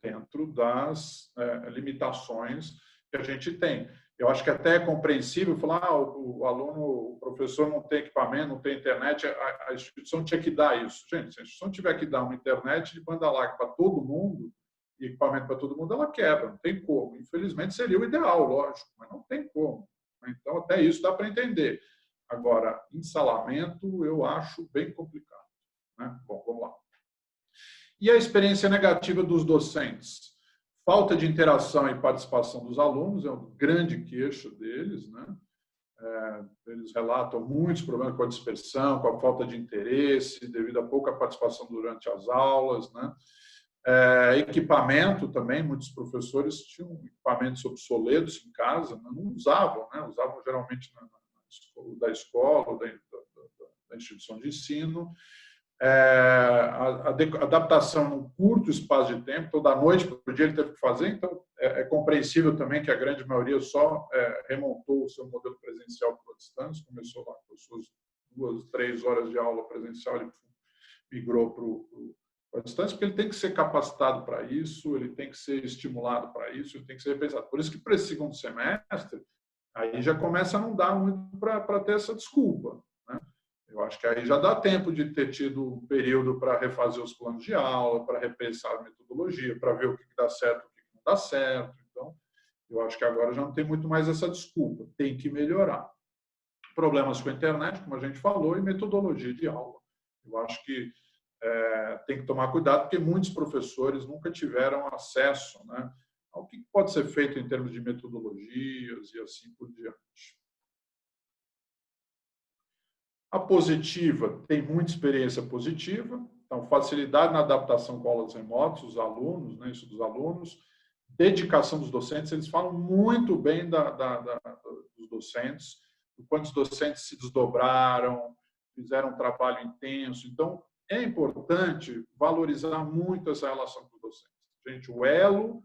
dentro das limitações que a gente tem. Eu acho que até é compreensível falar, o aluno, o professor não tem equipamento, não tem internet, a instituição tinha que dar isso. Gente, se a instituição tiver que dar uma internet de banda larga para todo mundo, e equipamento para todo mundo, ela quebra, não tem como. Infelizmente, seria o ideal, lógico, mas não tem como. Então, até isso dá para entender. Agora, em salamento, eu acho bem complicado, né? Bom, vamos lá. E a experiência negativa dos docentes? Falta de interação e participação dos alunos é um grande queixo deles, né? Eles relatam muitos problemas com a dispersão, com a falta de interesse, devido a pouca participação durante as aulas, né? Equipamento também, muitos professores tinham equipamentos obsoletos em casa, não usavam, né? Usavam geralmente da escola, ou da instituição de ensino. A adaptação num curto espaço de tempo, então da noite para o dia ele teve que fazer, então é compreensível também que a grande maioria só remontou o seu modelo presencial para a distância, começou lá com as suas 2, 3 horas de aula presencial, ele migrou para a distância, porque ele tem que ser capacitado para isso, ele tem que ser estimulado para isso, ele tem que ser repensado. Por isso que para esse segundo semestre, aí já começa a não dar muito para ter essa desculpa, né? Eu acho que aí já dá tempo de ter tido um período para refazer os planos de aula, para repensar a metodologia, para ver o que dá certo e o que não dá certo. Então, eu acho que agora já não tem muito mais essa desculpa, tem que melhorar. Problemas com a internet, como a gente falou, e metodologia de aula. Eu acho que tem que tomar cuidado, porque muitos professores nunca tiveram acesso, né, ao que pode ser feito em termos de metodologias e assim por diante. A positiva tem muita experiência positiva, então facilidade na adaptação com aulas remotas, os alunos, né, isso dos alunos, dedicação dos docentes, eles falam muito bem dos docentes, o quanto os docentes se desdobraram, fizeram um trabalho intenso. Então, é importante valorizar muito essa relação com os docentes. Gente, o elo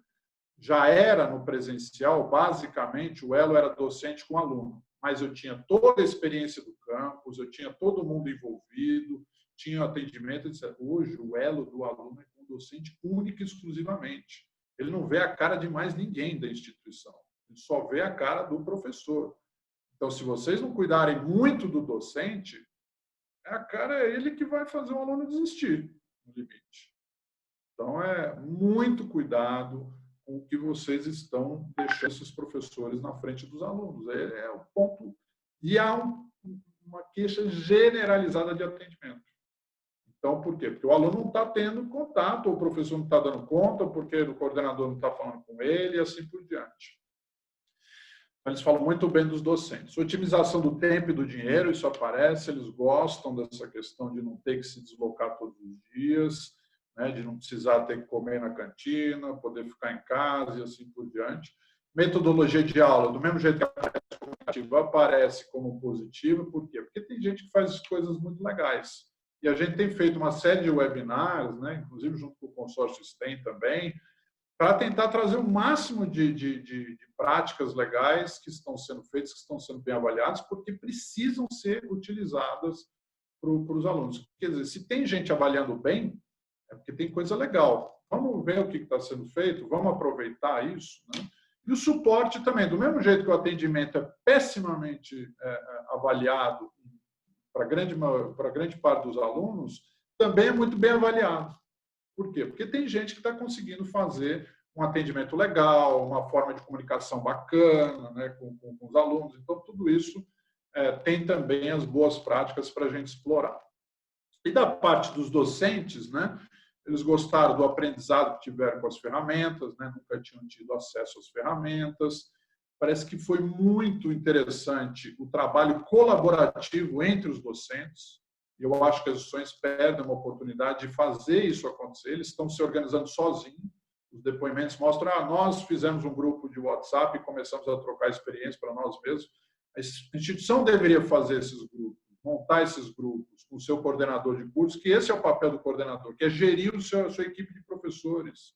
já era no presencial, basicamente, o elo era docente com aluno, mas eu tinha toda a experiência do campus, eu tinha todo mundo envolvido, tinha atendimento, etc. Hoje, o elo do aluno é com o docente único e exclusivamente. Ele não vê a cara de mais ninguém da instituição, ele só vê a cara do professor. Então, se vocês não cuidarem muito do docente, é ele que vai fazer o aluno desistir, no limite. Então, muito cuidado com o que vocês estão deixando esses professores na frente dos alunos. É o ponto. E há uma queixa generalizada de atendimento. Então, por quê? Porque o aluno não está tendo contato, ou o professor não está dando conta, ou porque o coordenador não está falando com ele, e assim por diante. Eles falam muito bem dos docentes. Otimização do tempo e do dinheiro, isso aparece, eles gostam dessa questão de não ter que se deslocar todos os dias, né, de não precisar ter que comer na cantina, poder ficar em casa e assim por diante. Metodologia de aula, do mesmo jeito que aparece como negativa, aparece como positiva. Por quê? Porque tem gente que faz coisas muito legais. E a gente tem feito uma série de webinars, né, inclusive junto com o consórcio STEM também, para tentar trazer o máximo de práticas legais que estão sendo feitas, que estão sendo bem avaliadas, porque precisam ser utilizadas para os alunos. Quer dizer, se tem gente avaliando bem, é porque tem coisa legal. Vamos ver o que está sendo feito, vamos aproveitar isso, né? E o suporte também, do mesmo jeito que o atendimento é pessimamente avaliado para grande parte dos alunos, também é muito bem avaliado. Por quê? Porque tem gente que está conseguindo fazer um atendimento legal, uma forma de comunicação bacana, né, com os alunos. Então, tudo isso tem também as boas práticas para a gente explorar. E da parte dos docentes, né, eles gostaram do aprendizado que tiveram com as ferramentas, né, nunca tinham tido acesso às ferramentas. Parece que foi muito interessante o trabalho colaborativo entre os docentes. Eu acho que as instituições perdem uma oportunidade de fazer isso acontecer. Eles estão se organizando sozinhos. Os depoimentos mostram nós fizemos um grupo de WhatsApp e começamos a trocar experiência para nós mesmos. A instituição deveria fazer esses grupos, montar esses grupos com o seu coordenador de curso, que esse é o papel do coordenador, que é gerir a sua equipe de professores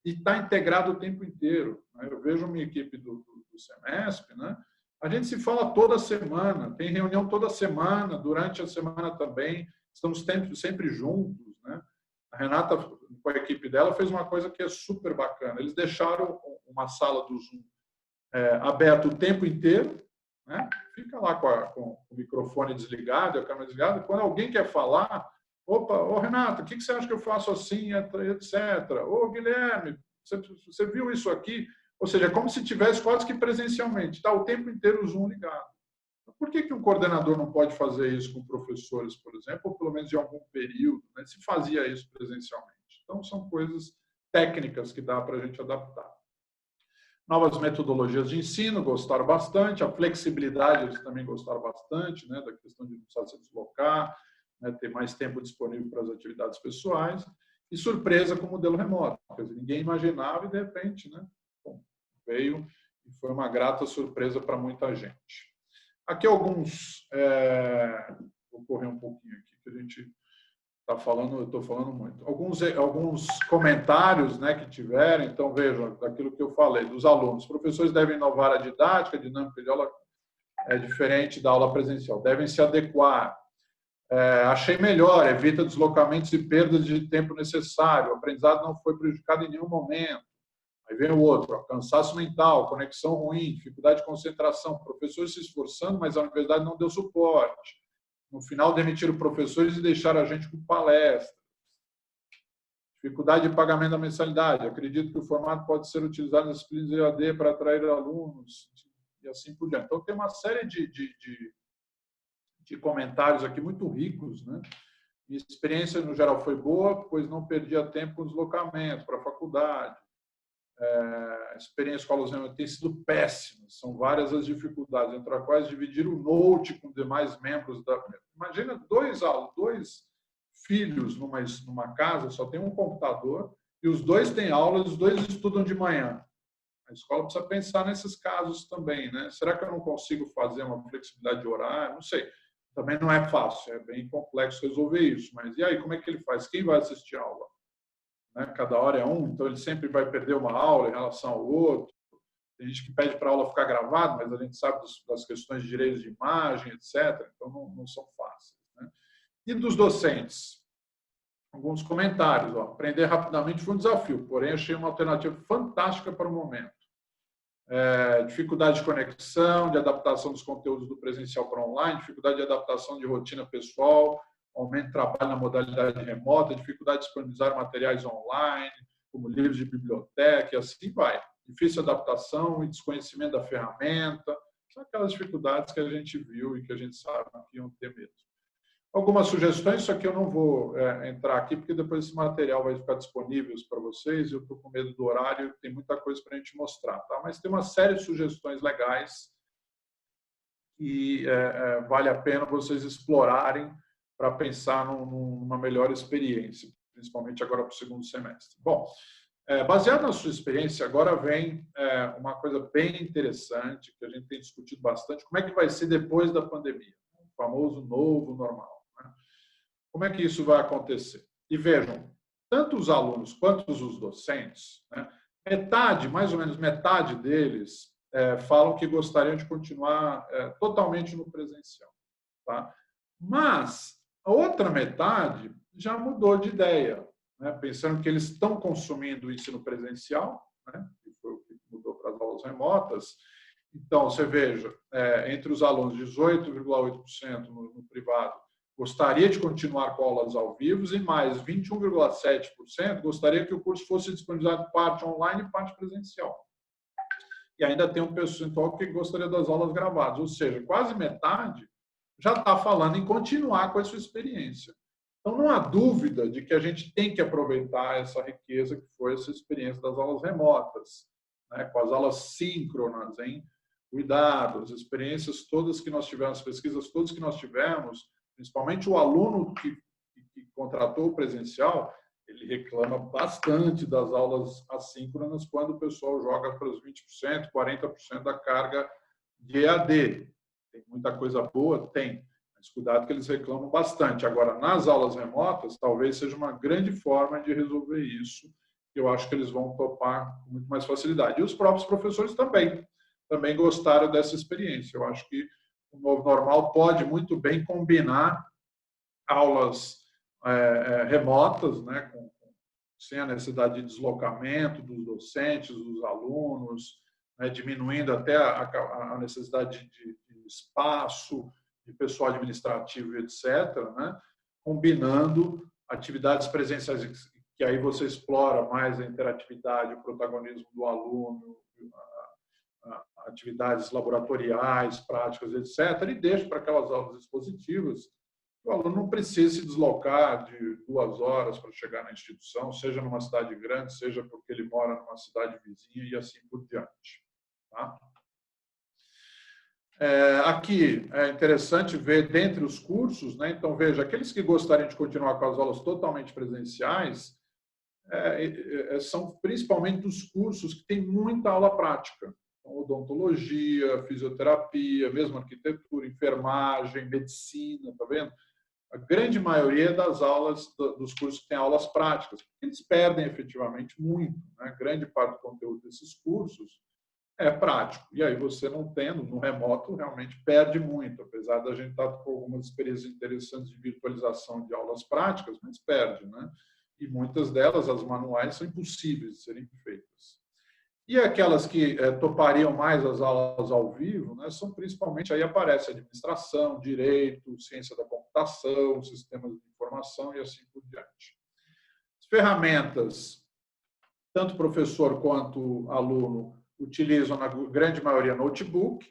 e estar integrado o tempo inteiro. Eu vejo minha equipe do semestre, né? A gente se fala toda semana, tem reunião toda semana, durante a semana também, estamos sempre juntos, né? A Renata, com a equipe dela, fez uma coisa que é super bacana. Eles deixaram uma sala do Zoom aberta o tempo inteiro, né? Fica lá com o microfone desligado, a câmera desligada. Quando alguém quer falar, opa, ô Renata, o que você acha que eu faço assim, etc. Ô Guilherme, você viu isso aqui? Ou seja, é como se tivesse quase que presencialmente, está o tempo inteiro o Zoom ligado. Por que um coordenador não pode fazer isso com professores, por exemplo, ou pelo menos em algum período, né, se fazia isso presencialmente? Então, são coisas técnicas que dá para a gente adaptar. Novas metodologias de ensino, gostaram bastante. A flexibilidade, eles também gostaram bastante, né, da questão de não precisar se deslocar, né, ter mais tempo disponível para as atividades pessoais. E surpresa com o modelo remoto. Quer dizer, ninguém imaginava e, de repente, né, bom, veio e foi uma grata surpresa para muita gente. Aqui alguns... vou correr um pouquinho aqui, que a gente está falando, eu estou falando muito. Alguns comentários, né, que tiveram, então vejam, daquilo que eu falei, dos alunos. Os professores devem inovar a didática, a dinâmica de aula é diferente da aula presencial, devem se adequar. Achei melhor, evita deslocamentos e perdas de tempo necessário, o aprendizado não foi prejudicado em nenhum momento. Aí vem o outro, ó, cansaço mental, conexão ruim, dificuldade de concentração, professores se esforçando, mas a universidade não deu suporte. No final, demitiram professores e deixaram a gente com palestra. Dificuldade de pagamento da mensalidade. Acredito que o formato pode ser utilizado nas disciplinas EAD para atrair alunos e assim por diante. Então, tem uma série de comentários aqui muito ricos, né? Minha experiência, no geral, foi boa, pois não perdia tempo com deslocamento para a faculdade. A experiência com alunos tem sido péssima. São várias as dificuldades, entre as quais dividir o note com demais membros da... Imagina dois filhos numa casa, só tem um computador, e os dois têm aulas, os dois estudam de manhã. A escola precisa pensar nesses casos também, né? Será que eu não consigo fazer uma flexibilidade de horário? Não sei. Também não é fácil, é bem complexo resolver isso. Mas e aí, como é que ele faz? Quem vai assistir a aula? Né? Cada hora é um, então ele sempre vai perder uma aula em relação ao outro. Tem gente que pede para a aula ficar gravada, mas a gente sabe das questões de direitos de imagem, etc. Então, não são fáceis. Né? E dos docentes? Alguns comentários. Ó. Aprender rapidamente foi um desafio, porém achei uma alternativa fantástica para o momento. Dificuldade de conexão, de adaptação dos conteúdos do presencial para online, dificuldade de adaptação de rotina pessoal, aumento de trabalho na modalidade remota, dificuldade de disponibilizar materiais online, como livros de biblioteca, e assim vai. Difícil adaptação e desconhecimento da ferramenta, são aquelas dificuldades que a gente viu e que a gente sabe que iam ter mesmo. Algumas sugestões, só que eu não vou entrar aqui, porque depois esse material vai ficar disponível para vocês, eu estou com medo do horário, tem muita coisa para a gente mostrar, tá? Mas tem uma série de sugestões legais que vale a pena vocês explorarem para pensar numa melhor experiência, principalmente agora para o segundo semestre. Bom, baseado na sua experiência, agora vem uma coisa bem interessante, que a gente tem discutido bastante, como é que vai ser depois da pandemia, o famoso novo normal. Né? Como é que isso vai acontecer? E vejam, tanto os alunos quanto os docentes, né, mais ou menos metade deles falam que gostariam de continuar totalmente no presencial. Tá? Mas a outra metade já mudou de ideia, né? Pensando que eles estão consumindo o ensino presencial, né? Que foi o que mudou para as aulas remotas. Então, você veja, entre os alunos, 18,8% no privado gostaria de continuar com aulas ao vivo e mais 21,7% gostaria que o curso fosse disponibilizado parte online e parte presencial. E ainda tem um percentual que gostaria das aulas gravadas, ou seja, quase metade já está falando em continuar com a sua experiência. Então, não há dúvida de que a gente tem que aproveitar essa riqueza que foi essa experiência das aulas remotas, né? Com as aulas síncronas, hein? Cuidado, as experiências todas que nós tivemos, as pesquisas todas que nós tivemos, principalmente o aluno que contratou o presencial, ele reclama bastante das aulas assíncronas quando o pessoal joga para os 20%, 40% da carga de EAD. Tem muita coisa boa? Tem. Mas cuidado que eles reclamam bastante. Agora, nas aulas remotas, talvez seja uma grande forma de resolver isso. Eu acho que eles vão topar com muito mais facilidade. E os próprios professores também gostaram dessa experiência. Eu acho que o novo normal pode muito bem combinar aulas remotas, né, sem a necessidade de deslocamento dos docentes, dos alunos, né, diminuindo até a necessidade de espaço, de pessoal administrativo, etc., né, combinando atividades presenciais, que aí você explora mais a interatividade, o protagonismo do aluno, atividades laboratoriais, práticas, etc., e deixo para aquelas aulas expositivas. O aluno não precisa se deslocar de 2 horas para chegar na instituição, seja numa cidade grande, seja porque ele mora numa cidade vizinha e assim por diante. Tá? Aqui é interessante ver dentre os cursos, né? Então, veja, aqueles que gostariam de continuar com as aulas totalmente presenciais, são principalmente dos cursos que têm muita aula prática. Então, odontologia, fisioterapia, mesmo arquitetura, enfermagem, medicina, tá vendo? A grande maioria das aulas, dos cursos tem aulas práticas, porque eles perdem efetivamente muito, né? Grande parte do conteúdo desses cursos é prático. E aí você não tendo, no remoto, realmente perde muito, apesar da gente estar com algumas experiências interessantes de virtualização de aulas práticas, mas perde, né? E muitas delas, as manuais, são impossíveis de serem feitas. E aquelas que topariam mais as aulas ao vivo, né, são principalmente, aí aparece administração, direito, ciência da computação, sistemas de informação e assim por diante. As ferramentas, tanto professor quanto aluno utilizam, na grande maioria, notebook.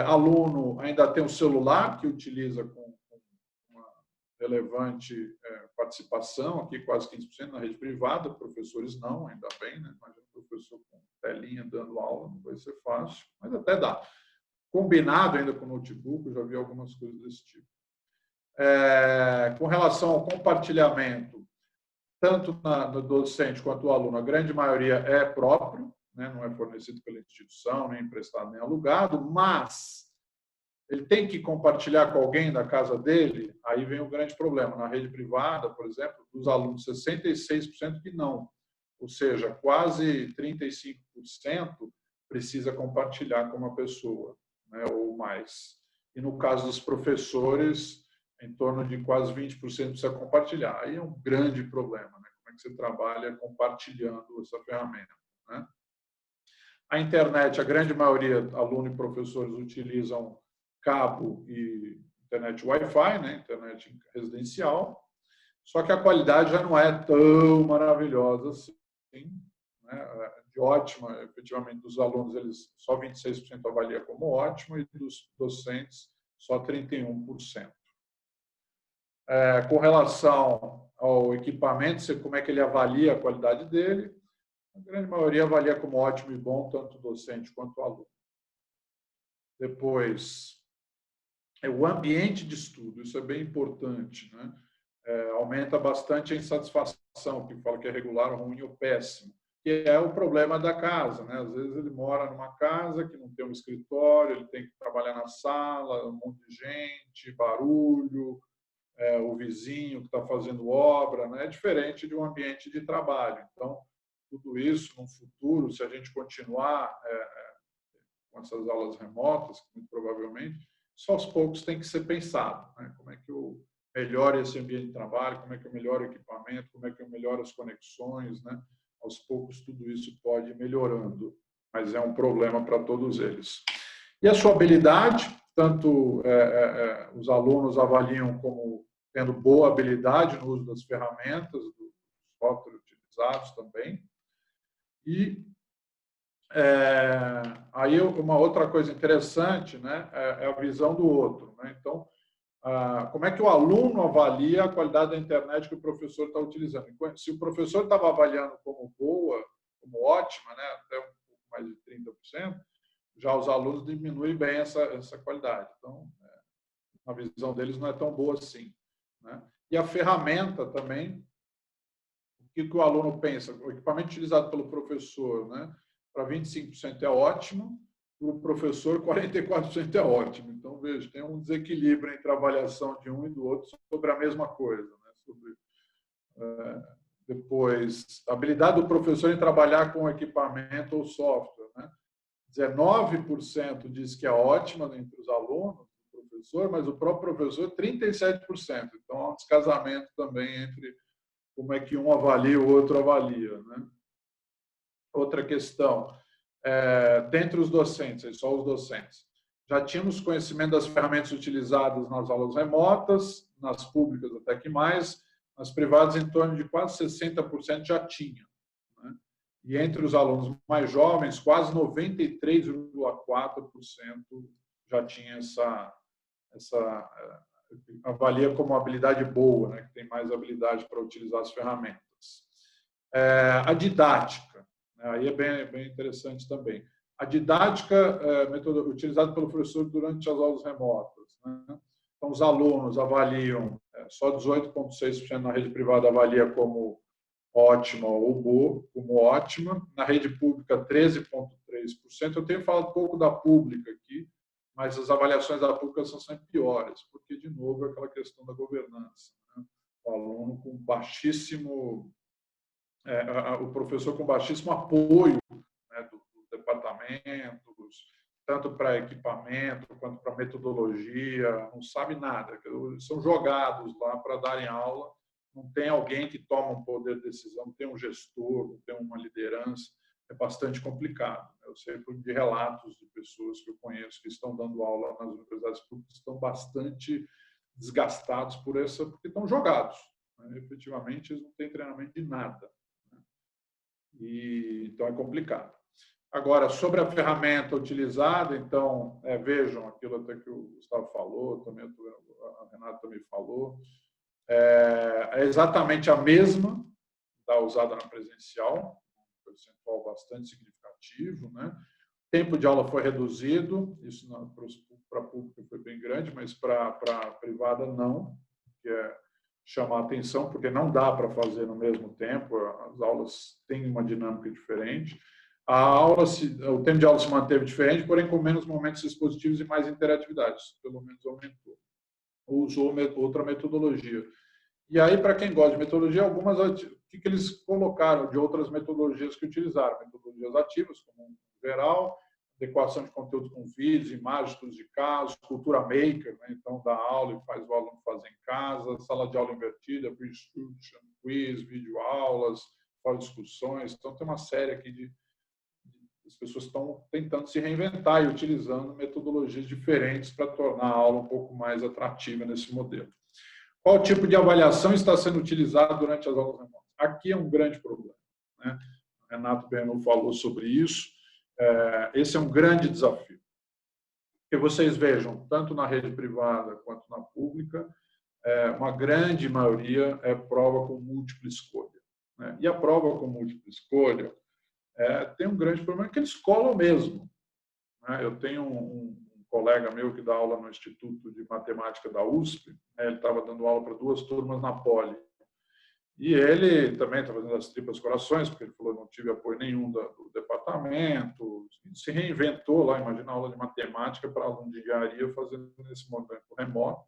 Aluno ainda tem um celular que utiliza com uma relevante participação, aqui quase 15% na rede privada, professores não, ainda bem, né? Imagina o professor com telinha dando aula, não vai ser fácil, mas até dá. Combinado ainda com notebook, eu já vi algumas coisas desse tipo. Com relação ao compartilhamento, tanto no docente quanto o aluno, a grande maioria é próprio, né? Não é fornecido pela instituição, nem emprestado, nem alugado, mas ele tem que compartilhar com alguém da casa dele, aí vem o grande problema. Na rede privada, por exemplo, dos alunos, 66% que não. Ou seja, quase 35% precisa compartilhar com uma pessoa, né, ou mais. E no caso dos professores, em torno de quase 20% precisa compartilhar. Aí é um grande problema, né? Como é que você trabalha compartilhando essa ferramenta, né? A internet, a grande maioria, aluno e professores, utilizam cabo e internet Wi-Fi, né? Internet residencial, só que a qualidade já não é tão maravilhosa assim, né? De ótima, efetivamente, dos alunos, eles só 26% avalia como ótimo e dos docentes só 31%. Com relação ao equipamento, como é que ele avalia a qualidade dele? A grande maioria avalia como ótimo e bom, tanto o docente quanto o aluno. Depois, o ambiente de estudo, isso é bem importante, né? Aumenta bastante a insatisfação, que fala que é regular, ruim ou péssimo, que é o problema da casa, né? Às vezes ele mora numa casa que não tem um escritório, ele tem que trabalhar na sala, um monte de gente, barulho, o vizinho que está fazendo obra, né? É diferente de um ambiente de trabalho. Então, tudo isso, no futuro, se a gente continuar com essas aulas remotas, muito provavelmente, só aos poucos tem que ser pensado, né? Como é que eu melhoro esse ambiente de trabalho, como é que eu melhoro o equipamento, como é que eu melhoro as conexões, né? Aos poucos tudo isso pode ir melhorando, mas é um problema para todos eles. E a sua habilidade, tanto os alunos avaliam como tendo boa habilidade no uso das ferramentas, dos softwares utilizados também. E aí uma outra coisa interessante, né, é a visão do outro, né? Então, como é que o aluno avalia a qualidade da internet que o professor está utilizando? Se o professor estava avaliando como boa, como ótima, né, até um pouco mais de 30%, já os alunos diminuem bem essa qualidade. Então, a visão deles não é tão boa assim, né? E a ferramenta também, o que o aluno pensa? O equipamento utilizado pelo professor, né, para 25% é ótimo, para o professor 44% é ótimo. Então, veja, tem um desequilíbrio entre a avaliação de um e do outro sobre a mesma coisa, né? Depois, a habilidade do professor em trabalhar com equipamento ou software, né? 19% diz que é ótima entre os alunos, o professor, mas o próprio professor, 37%. Então, há um descasamento também entre como é que um avalia e o outro avalia, né? Outra questão, dentre os docentes, só os docentes, já tínhamos conhecimento das ferramentas utilizadas nas aulas remotas, nas públicas até que mais, nas privadas em torno de quase 60% já tinha, né? E entre os alunos mais jovens, quase 93,4% já tinha essa avalia como habilidade boa, né, que tem mais habilidade para utilizar as ferramentas. A didática, né, aí é bem interessante também. A didática utilizada pelo professor durante as aulas remotas, né? Então, os alunos avaliam, só 18,6% na rede privada avalia como ótima ou boa, como ótima. Na rede pública, 13,3%. Eu tenho falado pouco da pública aqui, mas as avaliações da pública são sempre piores, porque, de novo, é aquela questão da governança, né? O aluno com baixíssimo... o professor com baixíssimo apoio, né, dos departamentos, tanto para equipamento quanto para metodologia, não sabe nada. São jogados lá para darem aula, não tem alguém que toma um poder de decisão, não tem um gestor, não tem uma liderança, é bastante complicado. Eu sei de relatos de pessoas que eu conheço que estão dando aula nas universidades públicas, estão bastante desgastados porque estão jogados, né? Efetivamente, eles não têm treinamento de nada. Então, é complicado. Agora, sobre a ferramenta utilizada, então, vejam aquilo até que o Gustavo falou, também a Renata também falou, é exatamente a mesma da usada na presencial, um percentual bastante significativo, né? O tempo de aula foi reduzido, isso para a pública foi bem grande, mas para a privada não, que é chamar a atenção, porque não dá para fazer no mesmo tempo, as aulas têm uma dinâmica diferente. O tempo de aula se manteve diferente, porém com menos momentos expositivos e mais interatividades, pelo menos aumentou. Usou outra metodologia. E aí, para quem gosta de metodologia, o que eles colocaram de outras metodologias que utilizaram? Metodologias ativas, como geral, adequação de conteúdo com vídeos, imagens, estudos de casos, cultura maker, né? Então dá aula e faz o aluno fazer em casa, sala de aula invertida, pre-instruction, quiz, videoaulas, discussões. Então tem uma série aqui as pessoas estão tentando se reinventar e utilizando metodologias diferentes para tornar a aula um pouco mais atrativa nesse modelo. Qual tipo de avaliação está sendo utilizado durante as aulas remotas? Aqui é um grande problema, né? O Renato Bernal falou sobre isso. Esse é um grande desafio. Que vocês vejam, tanto na rede privada quanto na pública, uma grande maioria é prova com múltipla escolha, né? E a prova com múltipla escolha tem um grande problema, que eles colam mesmo, né? Eu tenho um colega meu que dá aula no Instituto de Matemática da USP, né? Ele estava dando aula para 2 turmas na Poli. E ele também está fazendo as tripas corações, porque ele falou que não tive apoio nenhum do departamento, se reinventou lá, imagina a aula de matemática para aluno de engenharia fazendo nesse momento remoto.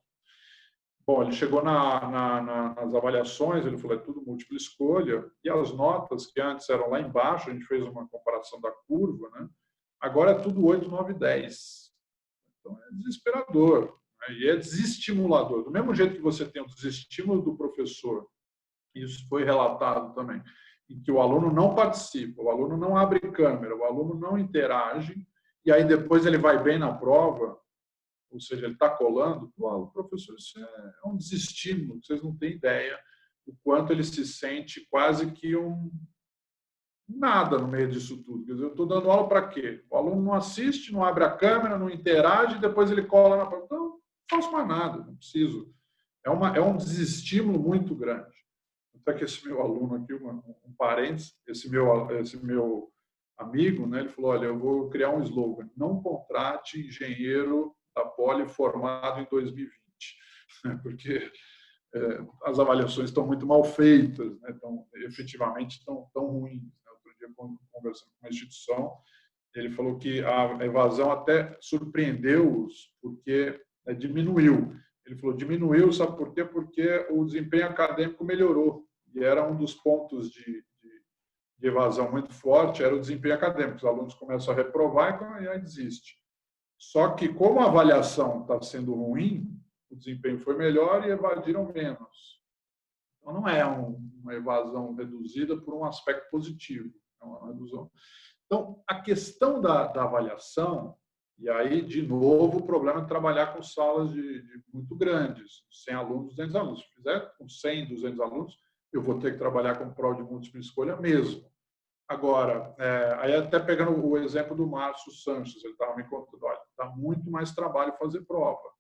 Bom, ele chegou nas avaliações, ele falou, é tudo múltipla escolha, e as notas, que antes eram lá embaixo, a gente fez uma comparação da curva, né? Agora é tudo 8, 9, 10. Então, é desesperador, né? E é desestimulador. Do mesmo jeito que você tem o desestímulo do professor, isso foi relatado também, em que o aluno não participa, o aluno não abre câmera, o aluno não interage, e aí depois ele vai bem na prova, ou seja, ele está colando, o professor, isso é um desestímulo, vocês não têm ideia o quanto ele se sente quase que nada no meio disso tudo. Quer dizer, eu estou dando aula para quê? O aluno não assiste, não abre a câmera, não interage, depois ele cola na prova. Então, não faço mais nada, não preciso. É um desestímulo muito grande. Até que esse meu aluno aqui, um parênteses, esse meu amigo, né, ele falou, olha, eu vou criar um slogan, não contrate engenheiro da Poli formado em 2020, porque as avaliações estão muito mal feitas, né, efetivamente estão tão ruins. Outro dia, conversando com uma instituição, ele falou que a evasão até surpreendeu-os, porque diminuiu. Ele falou, diminuiu, sabe por quê? Porque o desempenho acadêmico melhorou. E era um dos pontos de evasão muito forte, era o desempenho acadêmico. Os alunos começam a reprovar e aí desiste. Só que, como a avaliação está sendo ruim, o desempenho foi melhor e evadiram menos. Então, não é uma evasão reduzida por um aspecto positivo. É uma redução. Então, a questão da avaliação, e aí, de novo, o problema é trabalhar com salas muito grandes, 100 alunos, 200 alunos. Se fizer com 100, 200 alunos, eu vou ter que trabalhar com prova de múltipla escolha mesmo. Agora, aí até pegando o exemplo do Márcio Sanches, ele estava me contando, olha, dá muito mais trabalho fazer prova.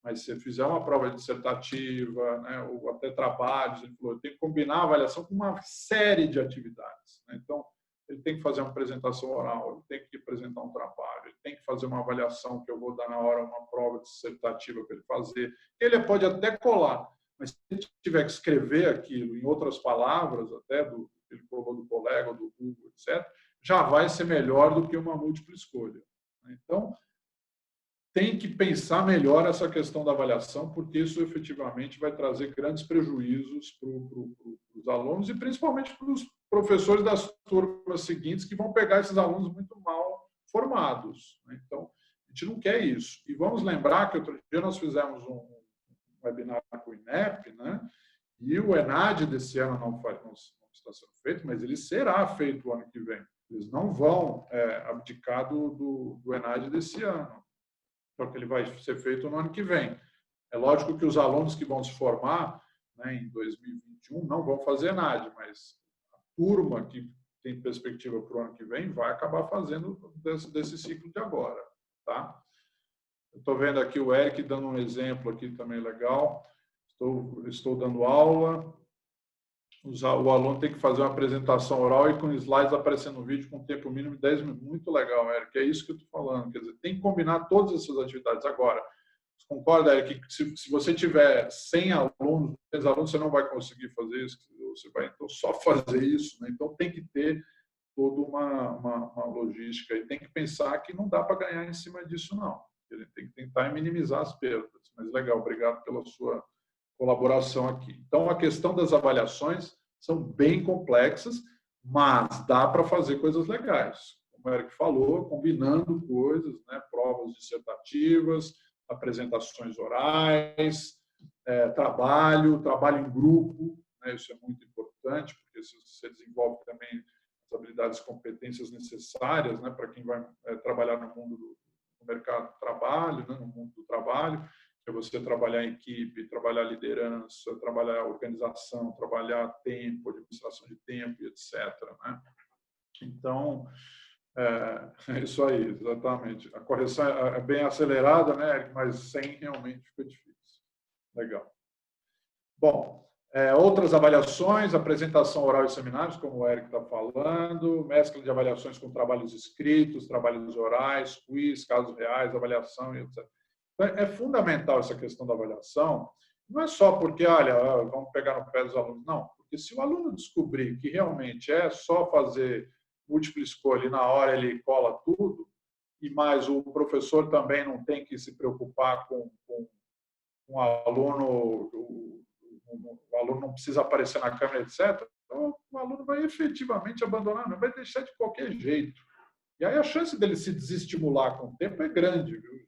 Mas se fizer uma prova dissertativa, né, ou até trabalhos, ele falou, tem que combinar a avaliação com uma série de atividades. Né? Então, ele tem que fazer uma apresentação oral, ele tem que apresentar um trabalho, ele tem que fazer uma avaliação que eu vou dar na hora, uma prova dissertativa para ele fazer. Ele pode até colar, mas se ele tiver que escrever aquilo em outras palavras, até do que ele colou do colega, do Google, etc., já vai ser melhor do que uma múltipla escolha. Então, tem que pensar melhor essa questão da avaliação, porque isso efetivamente vai trazer grandes prejuízos para os alunos e principalmente para os professores das turmas seguintes, que vão pegar esses alunos muito mal formados. Então, a gente não quer isso. E vamos lembrar que outro dia nós fizemos um webinar com o INEP, né? E o ENAD desse ano não está sendo feito, mas ele será feito o ano que vem. Eles não vão abdicar do ENAD desse ano, porque ele vai ser feito no ano que vem. É lógico que os alunos que vão se formar, né, em 2021 não vão fazer nada, mas a turma que tem perspectiva para o ano que vem vai acabar fazendo desse ciclo de agora. Tá? Eu estou vendo aqui o Eric dando um exemplo aqui também legal. Estou dando aula. O aluno tem que fazer uma apresentação oral e com slides aparecendo no vídeo com tempo mínimo de 10 minutos. Muito legal, Eric. É isso que eu estou falando. Quer dizer, tem que combinar todas essas atividades. Agora, você concorda, Eric, que se você tiver 100 alunos, 10 alunos, você não vai conseguir fazer isso. Você vai então só fazer isso. Né? Então, tem que ter toda uma logística. E tem que pensar que não dá para ganhar em cima disso, não. Ele tem que tentar minimizar as perdas. Mas, legal, obrigado pela sua colaboração aqui. Então, a questão das avaliações são bem complexas, mas dá para fazer coisas legais. Como o Eric falou, combinando coisas, né? Provas dissertativas, apresentações orais, trabalho em grupo, né? Isso é muito importante, porque você desenvolve também as habilidades e competências necessárias, né? Para quem vai trabalhar no mundo do mercado do trabalho, né? No mundo do trabalho. É você trabalhar em equipe, trabalhar liderança, trabalhar organização, trabalhar tempo, administração de tempo, etc. Né? Então, é isso aí, exatamente. A correção é bem acelerada, né, Eric? Mas sem realmente fica difícil. Legal. Bom, outras avaliações, apresentação oral e seminários, como o Eric está falando, mescla de avaliações com trabalhos escritos, trabalhos orais, quiz, casos reais, avaliação, etc. É fundamental essa questão da avaliação, não é só porque, olha, vamos pegar no pé dos alunos, não, porque se o aluno descobrir que realmente é só fazer múltipla escolha e na hora ele cola tudo, e mais o professor também não tem que se preocupar com o aluno, o aluno não precisa aparecer na câmera, etc., então o aluno vai efetivamente abandonar, não vai deixar de qualquer jeito. E aí a chance dele se desestimular com o tempo é grande, viu?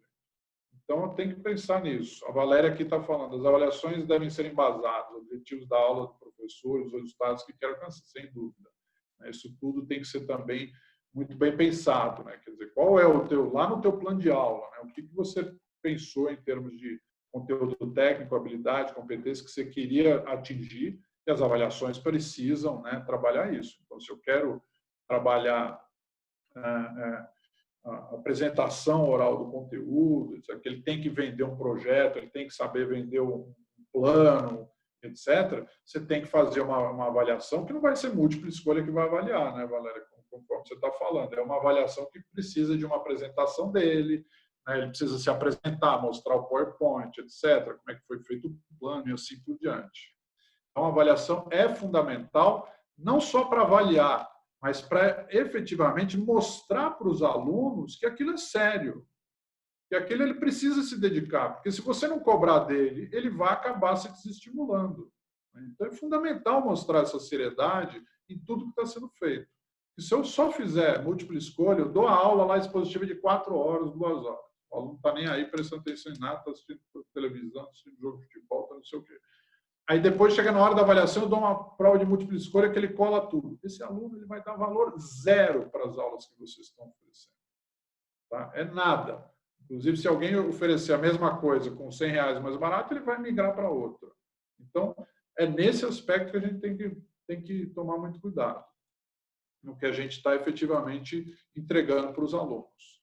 Então, tem que pensar nisso. A Valéria aqui está falando, as avaliações devem ser embasadas, objetivos da aula do professor, os resultados que quer alcançar, sem dúvida. Isso tudo tem que ser também muito bem pensado. Né? Quer dizer, qual é o teu, lá no teu plano de aula, né? O que você pensou em termos de conteúdo técnico, habilidade, competência que você queria atingir, e as avaliações precisam, né, trabalhar isso. Então, se eu quero trabalhar a apresentação oral do conteúdo, que ele tem que vender um projeto, ele tem que saber vender um plano, etc., você tem que fazer uma avaliação que não vai ser múltipla escolha que vai avaliar, né, Valéria? Conforme você está falando. É uma avaliação que precisa de uma apresentação dele, né? Ele precisa se apresentar, mostrar o PowerPoint, etc., como é que foi feito o plano e assim por diante. Então, a avaliação é fundamental, não só para avaliar, mas para efetivamente mostrar para os alunos que aquilo é sério, que aquilo ele precisa se dedicar, porque se você não cobrar dele, ele vai acabar se desestimulando. Então é fundamental mostrar essa seriedade em tudo que está sendo feito. E se eu só fizer múltipla escolha, eu dou a aula lá expositiva de 4 horas, 2 horas. O aluno não está nem aí prestando atenção em nada, está assistindo televisão, assistindo jogo de futebol, está não sei o quê. Aí depois chega na hora da avaliação, eu dou uma prova de múltipla escolha que ele cola tudo. Esse aluno ele vai dar valor zero para as aulas que vocês estão oferecendo. Tá? É nada. Inclusive, se alguém oferecer a mesma coisa com R$100 mais barato, ele vai migrar para outra. Então, é nesse aspecto que a gente tem que tomar muito cuidado. no que a gente está efetivamente entregando para os alunos.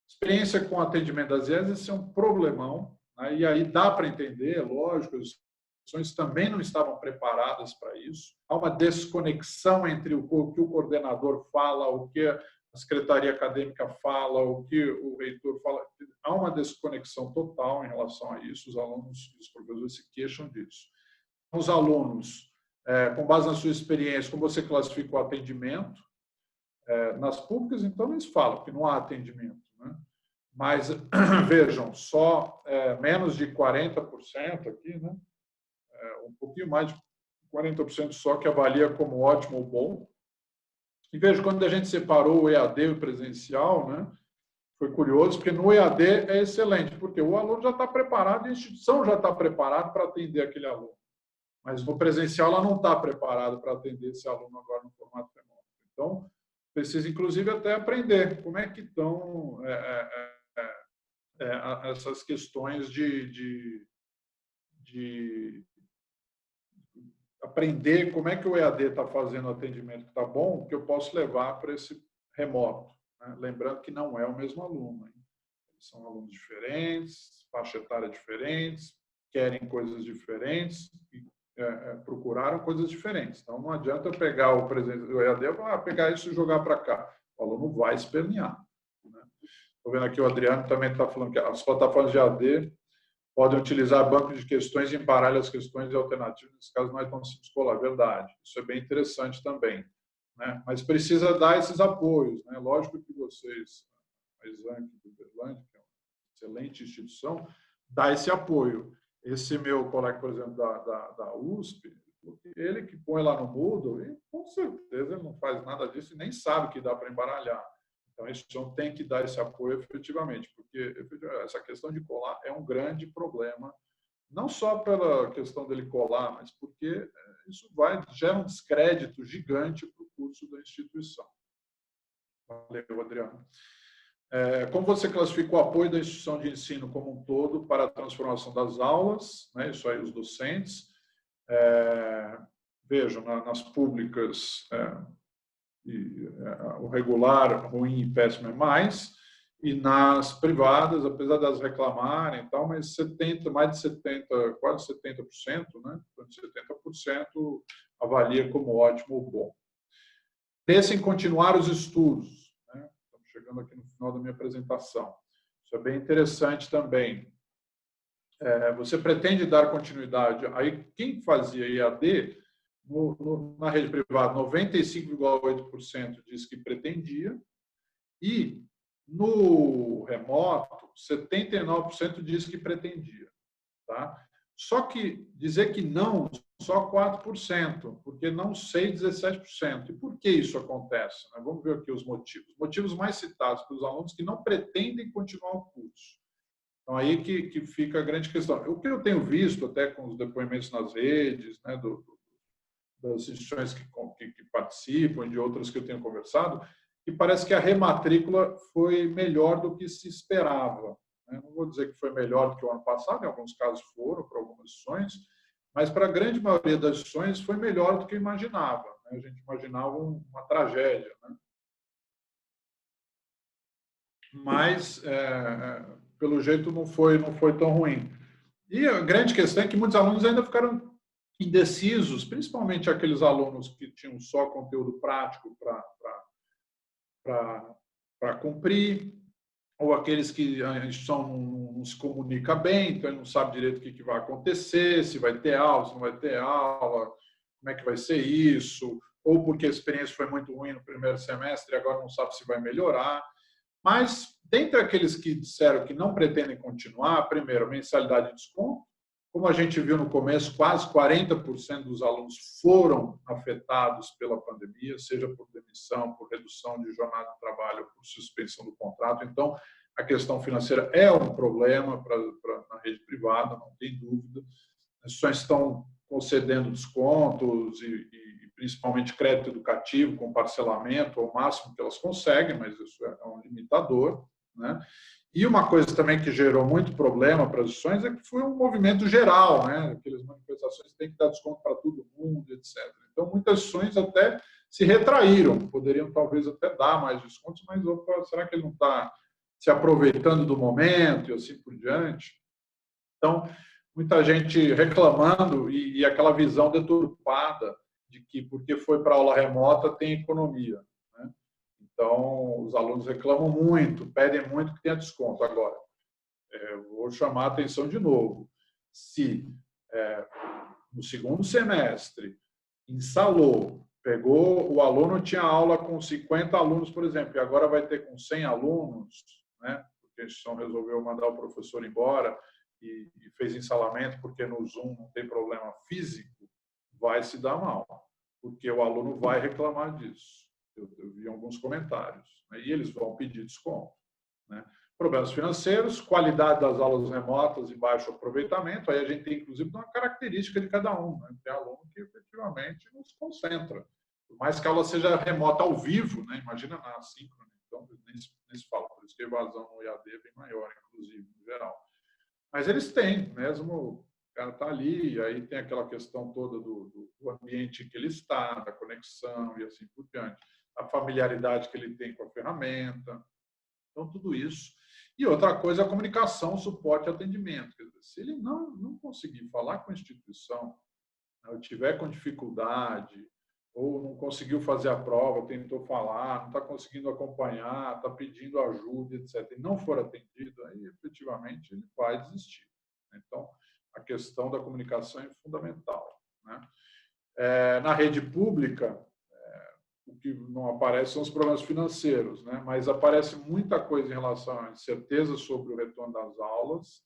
Experiência com atendimento das IES, esse é um problemão, né? E aí dá para entender, é lógico, as instituições também não estavam preparadas para isso. Há uma desconexão entre o que o coordenador fala, o que a secretaria acadêmica fala, o que o reitor fala. Há uma desconexão total em relação a isso. Os alunos e os professores se queixam disso. Os alunos, com base na sua experiência, como você classifica o atendimento? Nas públicas, então, eles falam que não há atendimento, né? Mas, vejam, só menos de 40% aqui, né? Um pouquinho mais de 40% só que avalia como ótimo ou bom. E veja, quando a gente separou o EAD e o presencial, né? Foi curioso, porque no EAD é excelente, porque o aluno já está preparado, a instituição já está preparada para atender aquele aluno. Mas no presencial ela não está preparada para atender esse aluno agora no formato remoto. Então, precisa, inclusive, até aprender como é que estão essas questões de aprender como é que o EAD está fazendo o atendimento que está bom, que eu posso levar para esse remoto. Né? Lembrando que não é o mesmo aluno. Hein? São alunos diferentes, faixa etária diferentes, querem coisas diferentes e procuraram coisas diferentes. Então, não adianta eu pegar o presente do EAD e pegar isso e jogar para cá. O aluno vai espernear. Estou vendo aqui o Adriano também está falando que as plataformas de EAD podem utilizar bancos de questões e embaralhar as questões e alternativas, nesse caso não é tão simples colar, verdade. Isso é bem interessante também. Né? Mas precisa dar esses apoios. Né? Lógico que vocês, a Exanc do Uberlândia, que é uma excelente instituição, dá esse apoio. Esse meu colega, por exemplo, da USP, ele que põe lá no Moodle, e com certeza ele não faz nada disso e nem sabe que dá para embaralhar. Então, a instituição tem que dar esse apoio efetivamente, porque essa questão de colar é um grande problema, não só pela questão dele colar, mas porque isso gera um descrédito gigante para o curso da instituição. Valeu, Adriano. Como você classifica o apoio da instituição de ensino como um todo para a transformação das aulas, né? Isso aí, os docentes. Vejam, nas públicas, o regular, ruim e péssimo é mais, e nas privadas, apesar das reclamarem e tal, mas mais de 70%, quase 70%, né? 70% avalia como ótimo ou bom. Pense em continuar os estudos. Né? Estamos chegando aqui no final da minha apresentação. Isso é bem interessante também. Você pretende dar continuidade? Aí, quem fazia EAD, na rede privada, 95,8% diz que pretendia, e no remoto, 79% diz que pretendia. Tá? Só que dizer que não, só 4%, porque não sei 17%. E por que isso acontece? Vamos ver aqui os motivos. Os motivos mais citados pelos alunos que não pretendem continuar o curso. Então, aí que fica a grande questão. O que eu tenho visto, até com os depoimentos nas redes, né, das instituições que participam e de outras que eu tenho conversado, que parece que a rematrícula foi melhor do que se esperava. Não vou dizer que foi melhor do que o ano passado, em alguns casos foram, para algumas instituições, mas para a grande maioria das instituições foi melhor do que eu imaginava. A gente imaginava uma tragédia. Mas, pelo jeito, não foi tão ruim. E a grande questão é que muitos alunos ainda ficaram indecisos, principalmente aqueles alunos que tinham só conteúdo prático para cumprir, ou aqueles que a instituição não se comunica bem, então ele não sabe direito o que vai acontecer, se vai ter aula, se não vai ter aula, como é que vai ser isso, ou porque a experiência foi muito ruim no primeiro semestre e agora não sabe se vai melhorar. Mas, dentre aqueles que disseram que não pretendem continuar, primeiro, mensalidade de desconto. Como a gente viu no começo, quase 40% dos alunos foram afetados pela pandemia, seja por demissão, por redução de jornada de trabalho, por suspensão do contrato. Então, a questão financeira é um problema na rede privada, não tem dúvida. As instituições estão concedendo descontos e principalmente crédito educativo com parcelamento ao máximo que elas conseguem, mas isso é um limitador. Né? E uma coisa também que gerou muito problema para as instituições é que foi um movimento geral, né? Aquelas manifestações que tem que dar desconto para todo mundo, etc. Então, muitas instituições até se retraíram. Poderiam talvez até dar mais descontos, mas opa, será que ele não está se aproveitando do momento e assim por diante? Então, muita gente reclamando e aquela visão deturpada de que porque foi para aula remota tem economia, né? Então, os alunos reclamam muito, pedem muito que tenha desconto. Agora, vou chamar a atenção de novo. Se no segundo semestre instalou, pegou, o aluno tinha aula com 50 alunos, por exemplo, e agora vai ter com 100 alunos, né? Porque a instituição resolveu mandar o professor embora e fez instalamento porque no Zoom não tem problema físico, vai se dar mal, porque o aluno vai reclamar disso. Eu vi alguns comentários, né? E eles vão pedir desconto, né? Problemas financeiros, qualidade das aulas remotas e baixo aproveitamento. Aí a gente tem, inclusive, uma característica de cada um, né? Tem aluno que efetivamente não se concentra. Por mais que a aula seja remota ao vivo, né? Imagina na assíncrona, então nem se fala. Por isso que a evasão no EAD é bem maior, inclusive, no geral. Mas eles têm, mesmo o cara está ali, e aí tem aquela questão toda do ambiente em que ele está, da conexão e assim por diante. A familiaridade que ele tem com a ferramenta. Então, tudo isso. E outra coisa é a comunicação, suporte e atendimento. Quer dizer, se ele não conseguir falar com a instituição, ou tiver com dificuldade, ou não conseguiu fazer a prova, tentou falar, não está conseguindo acompanhar, está pedindo ajuda, etc., e não for atendido, aí efetivamente ele vai desistir. Então, a questão da comunicação é fundamental, né? Na rede pública, o que não aparece são os problemas financeiros, né? Mas aparece muita coisa em relação à incerteza sobre o retorno das aulas,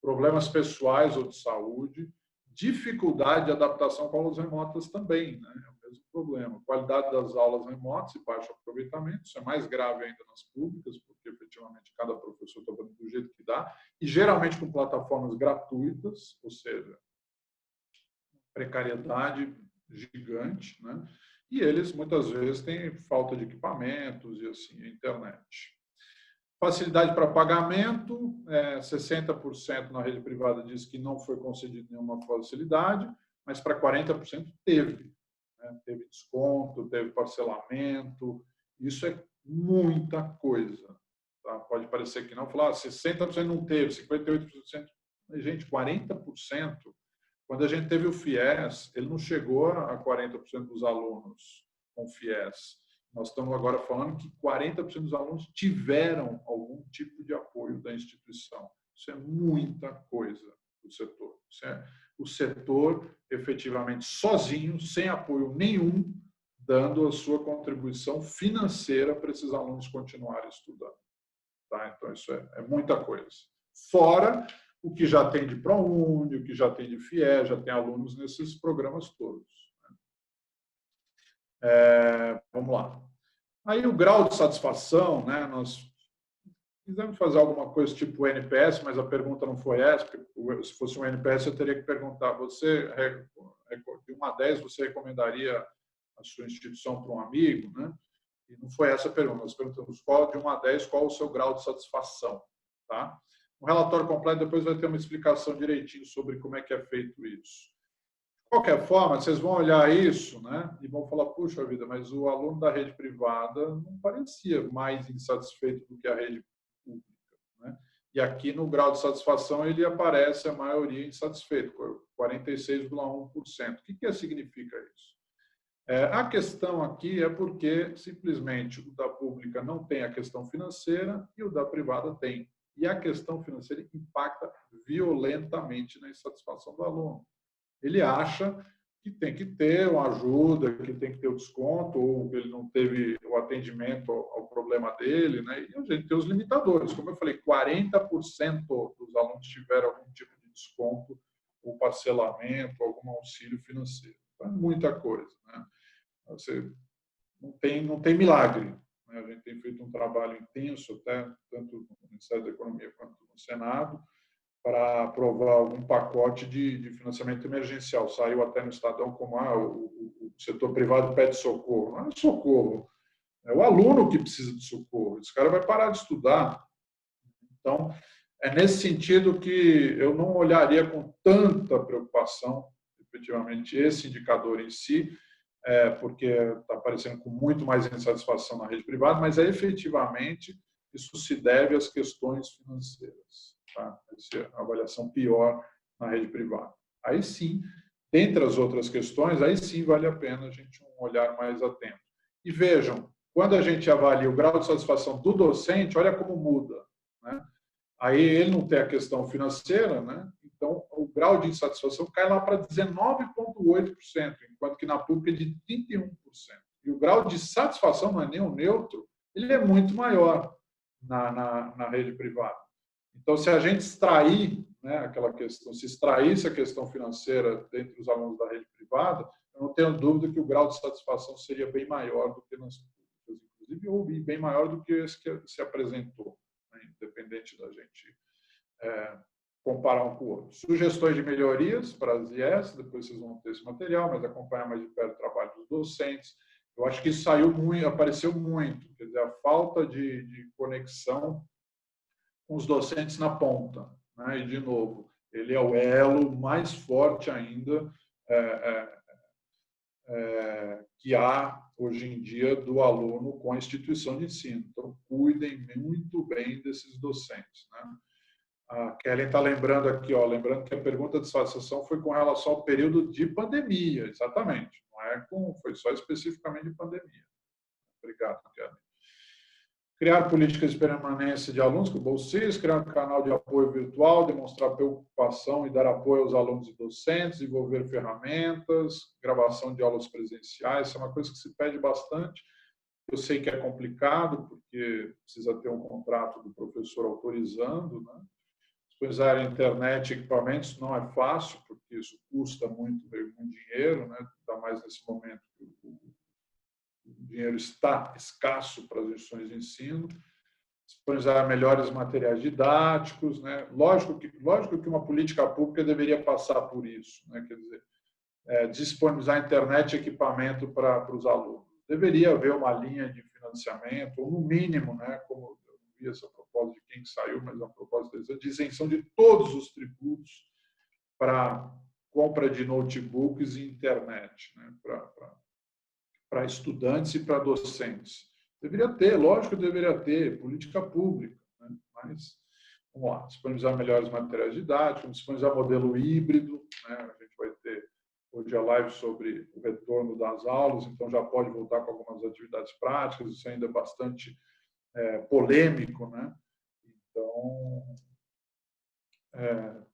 problemas pessoais ou de saúde, dificuldade de adaptação com aulas remotas também, né? É o mesmo problema. Qualidade das aulas remotas e baixo aproveitamento, isso é mais grave ainda nas públicas, porque efetivamente cada professor está fazendo do jeito que dá, e geralmente com plataformas gratuitas, ou seja, precariedade gigante, né? E eles, muitas vezes, têm falta de equipamentos e assim, a internet. Facilidade para pagamento, 60% na rede privada diz que não foi concedida nenhuma facilidade, mas para 40% teve. Né? Teve desconto, teve parcelamento, isso é muita coisa. Tá? Pode parecer que não, falar 60% não teve, 58%. Gente, 40%. Quando a gente teve o FIES, ele não chegou a 40% dos alunos com FIES. Nós estamos agora falando que 40% dos alunos tiveram algum tipo de apoio da instituição. Isso é muita coisa do setor. Isso é o setor, efetivamente, sozinho, sem apoio nenhum, dando a sua contribuição financeira para esses alunos continuarem estudando. Tá? Então, isso é muita coisa. Fora o que já tem de ProUni, o que já tem de FIES, já tem alunos nesses programas todos. Vamos lá. Aí o grau de satisfação, né? Nós quisemos fazer alguma coisa tipo NPS, mas a pergunta não foi essa, porque se fosse um NPS eu teria que perguntar, você, de 1 a 10, você recomendaria a sua instituição para um amigo, né? E não foi essa a pergunta, nós perguntamos de 1 a 10, qual o seu grau de satisfação, tá? Um relatório completo, depois vai ter uma explicação direitinho sobre como é que é feito isso. De qualquer forma, vocês vão olhar isso, né, e vão falar, puxa vida, mas o aluno da rede privada não parecia mais insatisfeito do que a rede pública, né? E aqui no grau de satisfação ele aparece a maioria insatisfeito, 46,1%. O que significa isso? A questão aqui é porque simplesmente o da pública não tem a questão financeira e o da privada tem. E a questão financeira impacta violentamente na insatisfação do aluno. Ele acha que tem que ter uma ajuda, que tem que ter o desconto, ou que ele não teve o atendimento ao problema dele, né? E a gente tem os limitadores. Como eu falei, 40% dos alunos tiveram algum tipo de desconto, ou parcelamento, algum auxílio financeiro. Então, é muita coisa, né? Você não tem milagre. A gente tem feito um trabalho intenso, até tanto no Ministério da Economia quanto no Senado, para aprovar algum pacote de financiamento emergencial. Saiu até no Estadão como o setor privado pede socorro. Não é socorro, é o aluno que precisa de socorro. Esse cara vai parar de estudar. Então, é nesse sentido que eu não olharia com tanta preocupação, efetivamente, esse indicador em si, porque está aparecendo com muito mais insatisfação na rede privada, mas efetivamente isso se deve às questões financeiras. Tá? Essa é a avaliação pior na rede privada. Aí sim, dentre as outras questões, aí sim vale a pena a gente um olhar mais atento. E vejam, quando a gente avalia o grau de satisfação do docente, olha como muda, né? Aí ele não tem a questão financeira, né? Então o grau de insatisfação cai lá para 19,8%, enquanto que na pública é de 31%. E o grau de satisfação, não é nem o neutro, ele é muito maior na rede privada. Então, se a gente extrair, né, aquela questão, se extraísse a questão financeira dentre os alunos da rede privada, eu não tenho dúvida que o grau de satisfação seria bem maior do que nas públicas, inclusive, ou bem maior do que esse que se apresentou, né, independente da gente comparar um com o outro. Sugestões de melhorias para as IES, depois vocês vão ter esse material, mas acompanhar mais de perto o trabalho dos docentes. Eu acho que isso saiu muito, apareceu muito, quer dizer, a falta de conexão com os docentes na ponta, né? E, de novo, ele é o elo mais forte ainda que há hoje em dia do aluno com a instituição de ensino. Então, cuidem muito bem desses docentes, né? A Kelly está lembrando aqui, lembrando que a pergunta de satisfação foi com relação ao período de pandemia, exatamente. Foi só especificamente de pandemia. Obrigado, Kelly. Criar políticas de permanência de alunos com bolsistas, criar um canal de apoio virtual, demonstrar preocupação e dar apoio aos alunos e docentes, desenvolver ferramentas, gravação de aulas presenciais, isso é uma coisa que se pede bastante. Eu sei que é complicado, porque precisa ter um contrato do professor autorizando, né? Disponibilizar a internet e equipamentos não é fácil, porque isso custa muito dinheiro, né? Ainda mais nesse momento que o dinheiro está escasso para as instituições de ensino. Disponibilizar melhores materiais didáticos, né? Lógico que uma política pública deveria passar por isso, né? Quer dizer, disponibilizar internet e equipamento para os alunos. Deveria haver uma linha de financiamento, ou no mínimo, né? Como eu não vi essa proposta de quem saiu, mas a proposta de isenção de todos os tributos para compra de notebooks e internet, né? Para estudantes e para docentes. Deveria ter, lógico que deveria ter, política pública, né? Mas, vamos lá, disponibilizar melhores materiais didáticos, disponibilizar modelo híbrido, né? A gente vai ter hoje a live sobre o retorno das aulas, então já pode voltar com algumas atividades práticas, isso ainda é bastante polêmico, né? Então,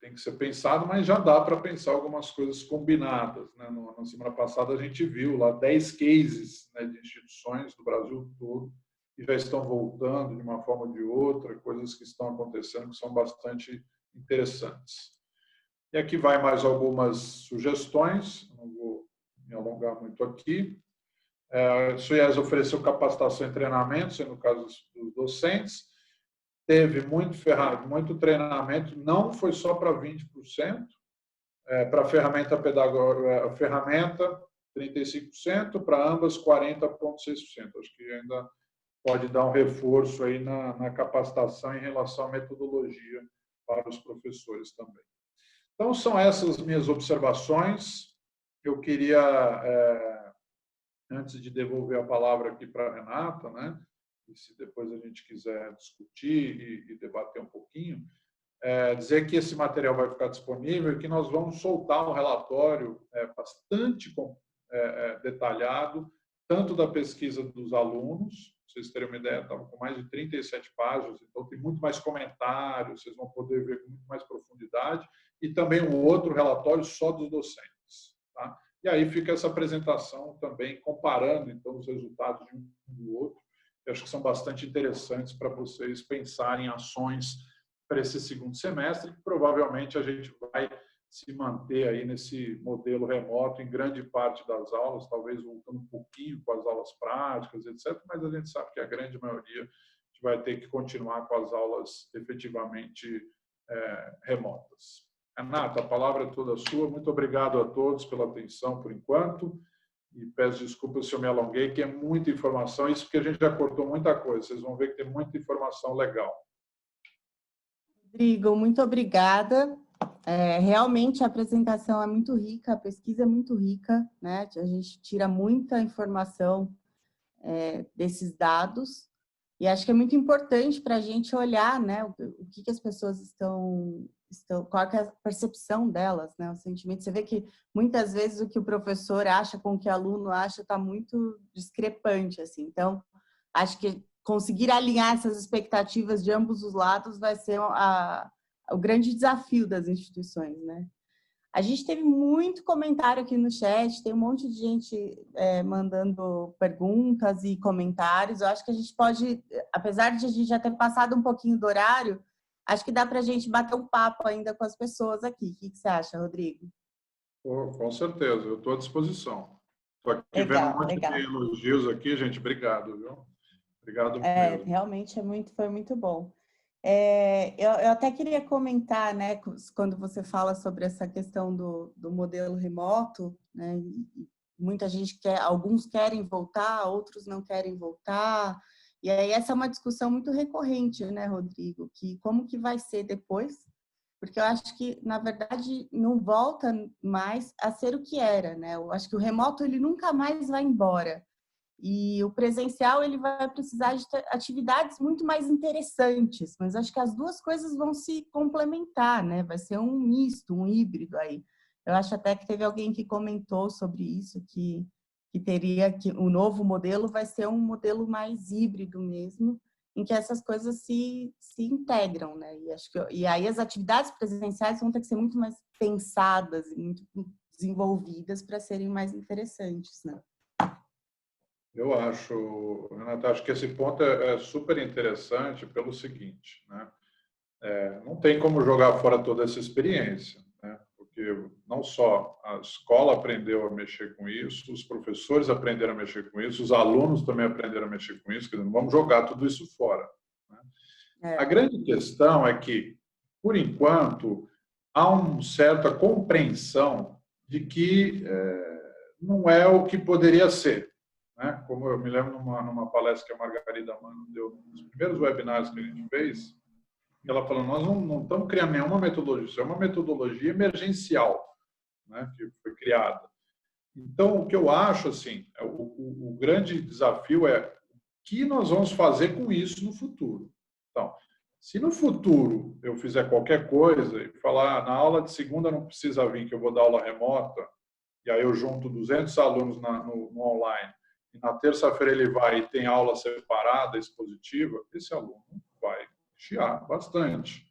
tem que ser pensado, mas já dá para pensar algumas coisas combinadas, né? Na semana passada a gente viu lá 10 cases, né, de instituições do Brasil todo que já estão voltando de uma forma ou de outra, coisas que estão acontecendo que são bastante interessantes. E aqui vai mais algumas sugestões, não vou me alongar muito aqui. A SUIES ofereceu capacitação e treinamento, no caso dos docentes. Teve muito treinamento, não foi só para 20%, para a ferramenta pedagógica, a ferramenta 35%, para ambas 40,6%. Acho que ainda pode dar um reforço aí na capacitação em relação à metodologia para os professores também. Então, são essas minhas observações. Eu queria, antes de devolver a palavra aqui para a Renata, né? E se depois a gente quiser discutir e debater um pouquinho, dizer que esse material vai ficar disponível e que nós vamos soltar um relatório bastante detalhado, tanto da pesquisa dos alunos, para vocês terem uma ideia, estava com mais de 37 páginas, então tem muito mais comentários, vocês vão poder ver com muito mais profundidade, e também um outro relatório só dos docentes. Tá? E aí fica essa apresentação também, comparando então os resultados de um do outro, que acho que são bastante interessantes para vocês pensarem em ações para esse segundo semestre, que provavelmente a gente vai se manter aí nesse modelo remoto em grande parte das aulas, talvez voltando um pouquinho com as aulas práticas, etc., mas a gente sabe que a grande maioria a gente vai ter que continuar com as aulas efetivamente remotas. Renata, a palavra é toda sua. Muito obrigado a todos pela atenção por enquanto. E peço desculpas se eu me alonguei, que é muita informação, isso porque a gente já cortou muita coisa. Vocês vão ver que tem muita informação legal. Rodrigo, muito obrigada. Realmente a apresentação é muito rica, a pesquisa é muito rica, né? A gente tira muita informação desses dados e acho que é muito importante para a gente olhar, né? O que as pessoas estão, qual é a percepção delas, né? O sentimento. Você vê que muitas vezes o que o professor acha com o que o aluno acha está muito discrepante, assim. Então, acho que conseguir alinhar essas expectativas de ambos os lados vai ser o grande desafio das instituições, né? A gente teve muito comentário aqui no chat, tem um monte de gente mandando perguntas e comentários. Eu acho que a gente pode, apesar de a gente já ter passado um pouquinho do horário, acho que dá para a gente bater um papo ainda com as pessoas aqui. O que você acha, Rodrigo? Com certeza, eu estou à disposição. Estou aqui vendo um Legal, monte de legal. elogios aqui, gente. Obrigado, viu? Obrigado mesmo. Realmente foi muito bom. Eu até queria comentar, né, quando você fala sobre essa questão do modelo remoto, né, muita gente alguns querem voltar, outros não querem voltar, e aí essa é uma discussão muito recorrente, né, Rodrigo, que como que vai ser depois, porque eu acho que, na verdade, não volta mais a ser o que era, né, eu acho que o remoto, ele nunca mais vai embora. E o presencial ele vai precisar de atividades muito mais interessantes, mas acho que as duas coisas vão se complementar, né? Vai ser um misto, um híbrido aí. Eu acho até que teve alguém que comentou sobre isso, que o novo modelo vai ser um modelo mais híbrido mesmo, em que essas coisas se integram, né? E aí as atividades presenciais vão ter que ser muito mais pensadas e muito desenvolvidas para serem mais interessantes, né? Eu acho, Renata, acho que esse ponto é super interessante pelo seguinte, né? Não tem como jogar fora toda essa experiência, né? Porque não só a escola aprendeu a mexer com isso, os professores aprenderam a mexer com isso, os alunos também aprenderam a mexer com isso, quer dizer, não vamos jogar tudo isso fora, né? A grande questão é que, por enquanto, há uma certa compreensão de que não é o que poderia ser, né? Como eu me lembro numa palestra que a Margarida Mano deu nos primeiros webinários que a gente fez, ela falou, nós não estamos criando nenhuma metodologia, isso é uma metodologia emergencial, né, que foi criada. Então, o que eu acho, assim, o grande desafio é o que nós vamos fazer com isso no futuro. Então, se no futuro eu fizer qualquer coisa e falar, na aula de segunda não precisa vir, que eu vou dar aula remota, e aí eu junto 200 alunos no online, e na terça-feira ele vai e tem aula separada, expositiva, esse aluno vai chiar bastante,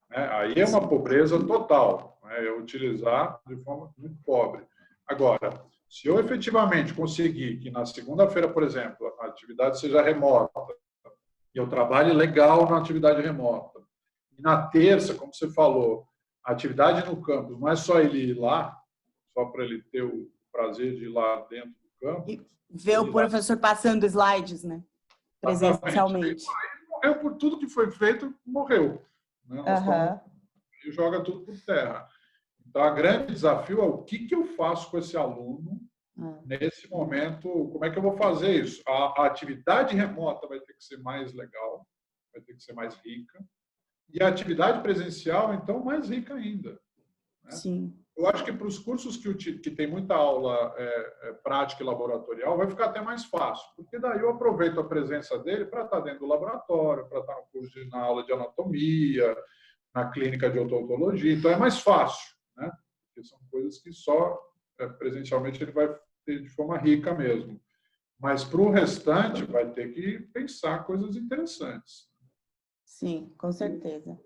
né? Aí é uma pobreza total, né? É utilizar de forma muito pobre. Agora, se eu efetivamente conseguir que na segunda-feira, por exemplo, a atividade seja remota, e eu trabalhe legal na atividade remota, e na terça, como você falou, a atividade no campus não é só ele ir lá, só para ele ter o prazer de ir lá dentro do campus. E ver o professor passando slides, né? Presencialmente. Ele morreu por tudo que foi feito, morreu. Né? E joga tudo por terra. Então, o grande desafio é o que eu faço com esse aluno nesse momento, como é que eu vou fazer isso? A atividade remota vai ter que ser mais legal, vai ter que ser mais rica, e a atividade presencial, então, mais rica ainda. Né? Sim. Eu acho que para os cursos que tem muita aula prática e laboratorial, vai ficar até mais fácil, porque daí eu aproveito a presença dele para estar dentro do laboratório, para estar no curso na aula de anatomia, na clínica de odontologia, então é mais fácil, né? Porque são coisas que só presencialmente ele vai ter de forma rica mesmo. Mas para o restante vai ter que pensar coisas interessantes. Sim, com certeza.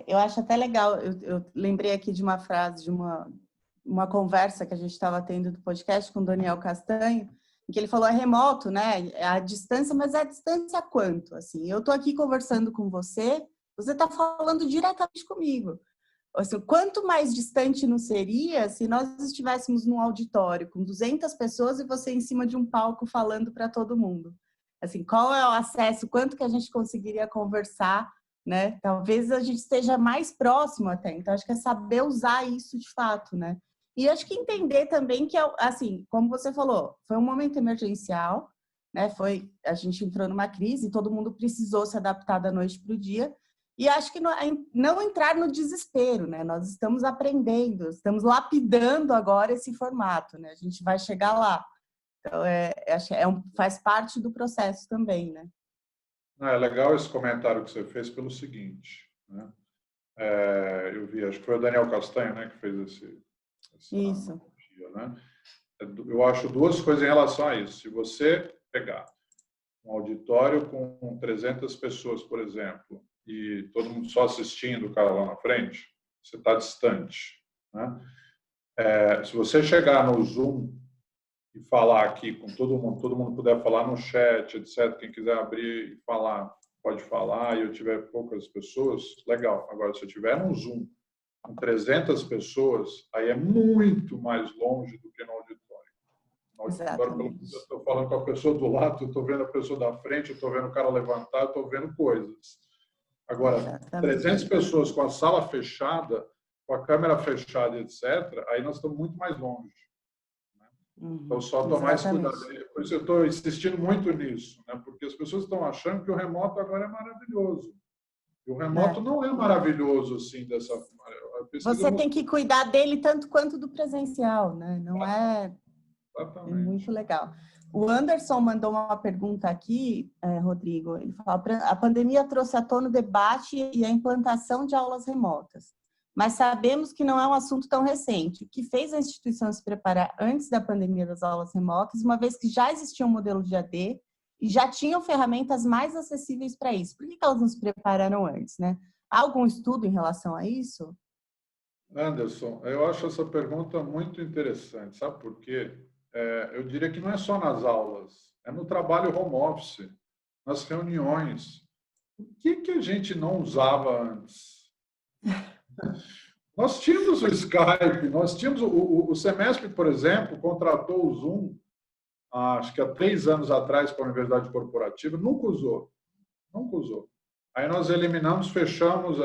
Eu acho até legal, eu lembrei aqui de uma frase, de uma conversa que a gente estava tendo do podcast com o Daniel Castanho, em que ele falou, é remoto, né? É a distância, mas é a distância quanto? Assim, eu estou aqui conversando com você, você está falando diretamente comigo. Assim, quanto mais distante não seria se nós estivéssemos num auditório com 200 pessoas e você em cima de um palco falando para todo mundo? Assim, qual é o acesso, quanto que a gente conseguiria conversar, né? Talvez a gente esteja mais próximo até. Então, acho que é saber usar isso de fato, né? E acho que entender também que, assim, como você falou, foi um momento emergencial, né? A gente entrou numa crise, todo mundo precisou se adaptar da noite para o dia. E acho que não entrar no desespero, né? Nós estamos aprendendo, estamos lapidando agora esse formato, né? A gente vai chegar lá. Então, faz parte do processo também, né? É legal esse comentário que você fez pelo seguinte, né? Eu vi, acho que foi o Daniel Castanho, né, que fez essa Isso. analogia, né? Eu acho duas coisas em relação a isso. Se você pegar um auditório com 300 pessoas, por exemplo, e todo mundo só assistindo o cara lá na frente, você está distante, né? Se você chegar no Zoom e falar aqui com todo mundo puder falar no chat, etc., quem quiser abrir e falar, pode falar, e eu tiver poucas pessoas, legal. Agora, se eu tiver um Zoom com 300 pessoas, aí é muito mais longe do que no auditório. No auditório, eu estou falando com a pessoa do lado, eu estou vendo a pessoa da frente, eu estou vendo o cara levantar, eu estou vendo coisas. Agora, exatamente. 300 pessoas com a sala fechada, com a câmera fechada, etc., aí nós estamos muito mais longe. Então, só tomar esse cuidado. Por isso eu estou insistindo muito nisso, né? Porque as pessoas estão achando que o remoto agora é maravilhoso. E o remoto não é maravilhoso assim dessa maneira. Você tem que cuidar dele tanto quanto do presencial, né? Não é... Exatamente. É muito legal. O Anderson mandou uma pergunta aqui, Rodrigo. Ele fala: a pandemia trouxe à tona o debate e a implantação de aulas remotas. Mas sabemos que não é um assunto tão recente. O que fez a instituição se preparar antes da pandemia das aulas remotas, uma vez que já existia um modelo de AD e já tinham ferramentas mais acessíveis para isso? Por que elas não se prepararam antes, né? Há algum estudo em relação a isso? Anderson, eu acho essa pergunta muito interessante. Sabe por quê? Eu diria que não é só nas aulas, é no trabalho home office, nas reuniões. O que a gente não usava antes? Nós tínhamos o Skype, nós tínhamos o Semesp, por exemplo, contratou o Zoom, acho que há 3 anos atrás para a Universidade Corporativa, nunca usou. Aí nós eliminamos, fechamos,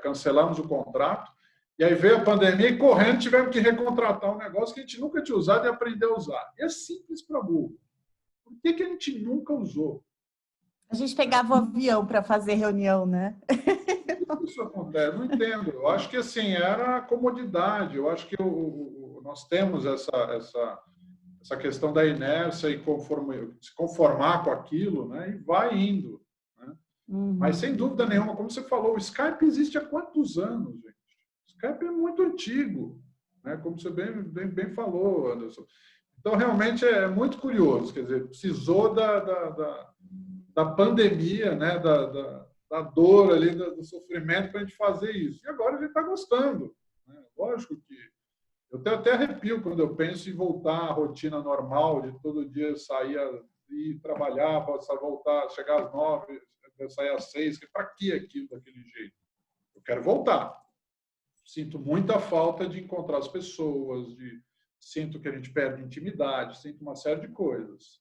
cancelamos o contrato, e aí veio a pandemia e correndo tivemos que recontratar um negócio que a gente nunca tinha usado e aprender a usar. E é simples para burro. Por que a gente nunca usou? A gente pegava o avião para fazer reunião, né? Isso acontece, não entendo. Eu acho que assim era a comodidade. Eu acho que nós temos essa questão da inércia e se conformar com aquilo, né? E vai indo. Né? Mas sem dúvida nenhuma, como você falou, o Skype existe há quantos anos, gente? O Skype é muito antigo, né? Como você bem falou, Anderson. Então realmente é muito curioso. Quer dizer, precisou da pandemia, né? Da dor ali, do sofrimento para a gente fazer isso. E agora a gente está gostando. Né? Lógico que eu tenho até arrepio quando eu penso em voltar à rotina normal, de todo dia sair e trabalhar, voltar, chegar às 9, sair às 6. Para que aquilo daquele jeito? Eu quero voltar. Sinto muita falta de encontrar as pessoas, sinto que a gente perde intimidade, sinto uma série de coisas.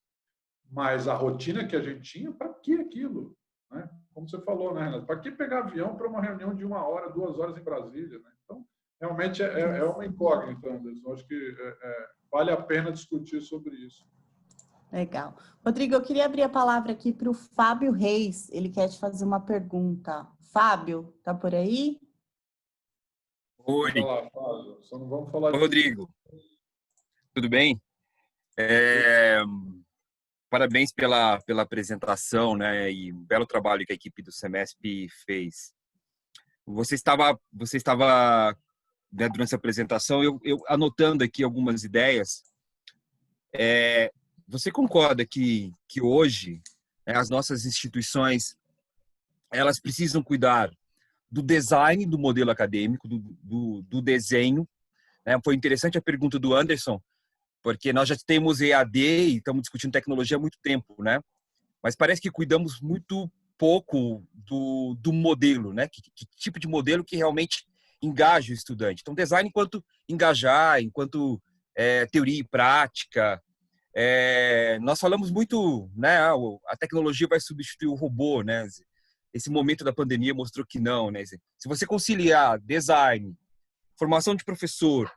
Mas a rotina que a gente tinha, para que aquilo? Né? Como você falou, né, Renato? Para que pegar avião para uma reunião de 1 hora, 2 horas em Brasília? Né? Então, realmente é uma incógnita, Anderson. Acho que vale a pena discutir sobre isso. Legal. Rodrigo, eu queria abrir a palavra aqui para o Fábio Reis. Ele quer te fazer uma pergunta. Fábio, tá por aí? Oi. Olá, Fábio. Só não vamos falar Oi, Rodrigo. Tudo bem? Parabéns pela apresentação, né? E um belo trabalho que a equipe do Semesp fez. Você estava né, durante a apresentação, eu anotando aqui algumas ideias. Você concorda que hoje, né, as nossas instituições elas precisam cuidar do design do modelo acadêmico, do desenho? Né? Foi interessante a pergunta do Anderson, porque nós já temos EAD e estamos discutindo tecnologia há muito tempo, né? Mas parece que cuidamos muito pouco do modelo, né? Que tipo de modelo que realmente engaja o estudante. Então, design enquanto engajar, enquanto teoria e prática. Nós falamos muito, né? A tecnologia vai substituir o robô, né? Esse momento da pandemia mostrou que não, né? Se você conciliar design, formação de professor,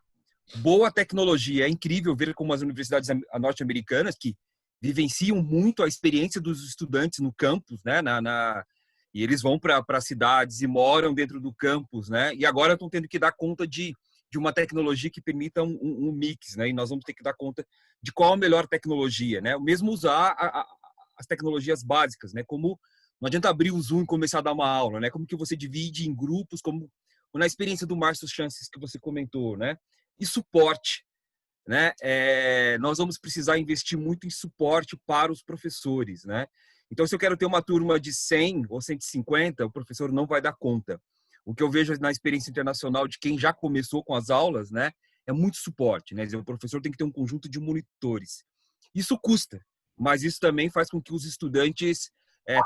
boa tecnologia, é incrível ver como as universidades norte-americanas, que vivenciam muito a experiência dos estudantes no campus, né, E eles vão para cidades e moram dentro do campus, né? E agora estão tendo que dar conta de uma tecnologia que permita um mix, né? E nós vamos ter que dar conta de qual a melhor tecnologia, né? Mesmo usar as tecnologias básicas, né? Como não adianta abrir o Zoom e começar a dar uma aula, né? Como que você divide em grupos, como na experiência do Márcio Chances que você comentou, né? E suporte, né? Nós vamos precisar investir muito em suporte para os professores, né? Então, se eu quero ter uma turma de 100 ou 150, o professor não vai dar conta. O que eu vejo na experiência internacional de quem já começou com as aulas, né, é muito suporte, né? Quer dizer, o professor tem que ter um conjunto de monitores. Isso custa, mas isso também faz com que os estudantes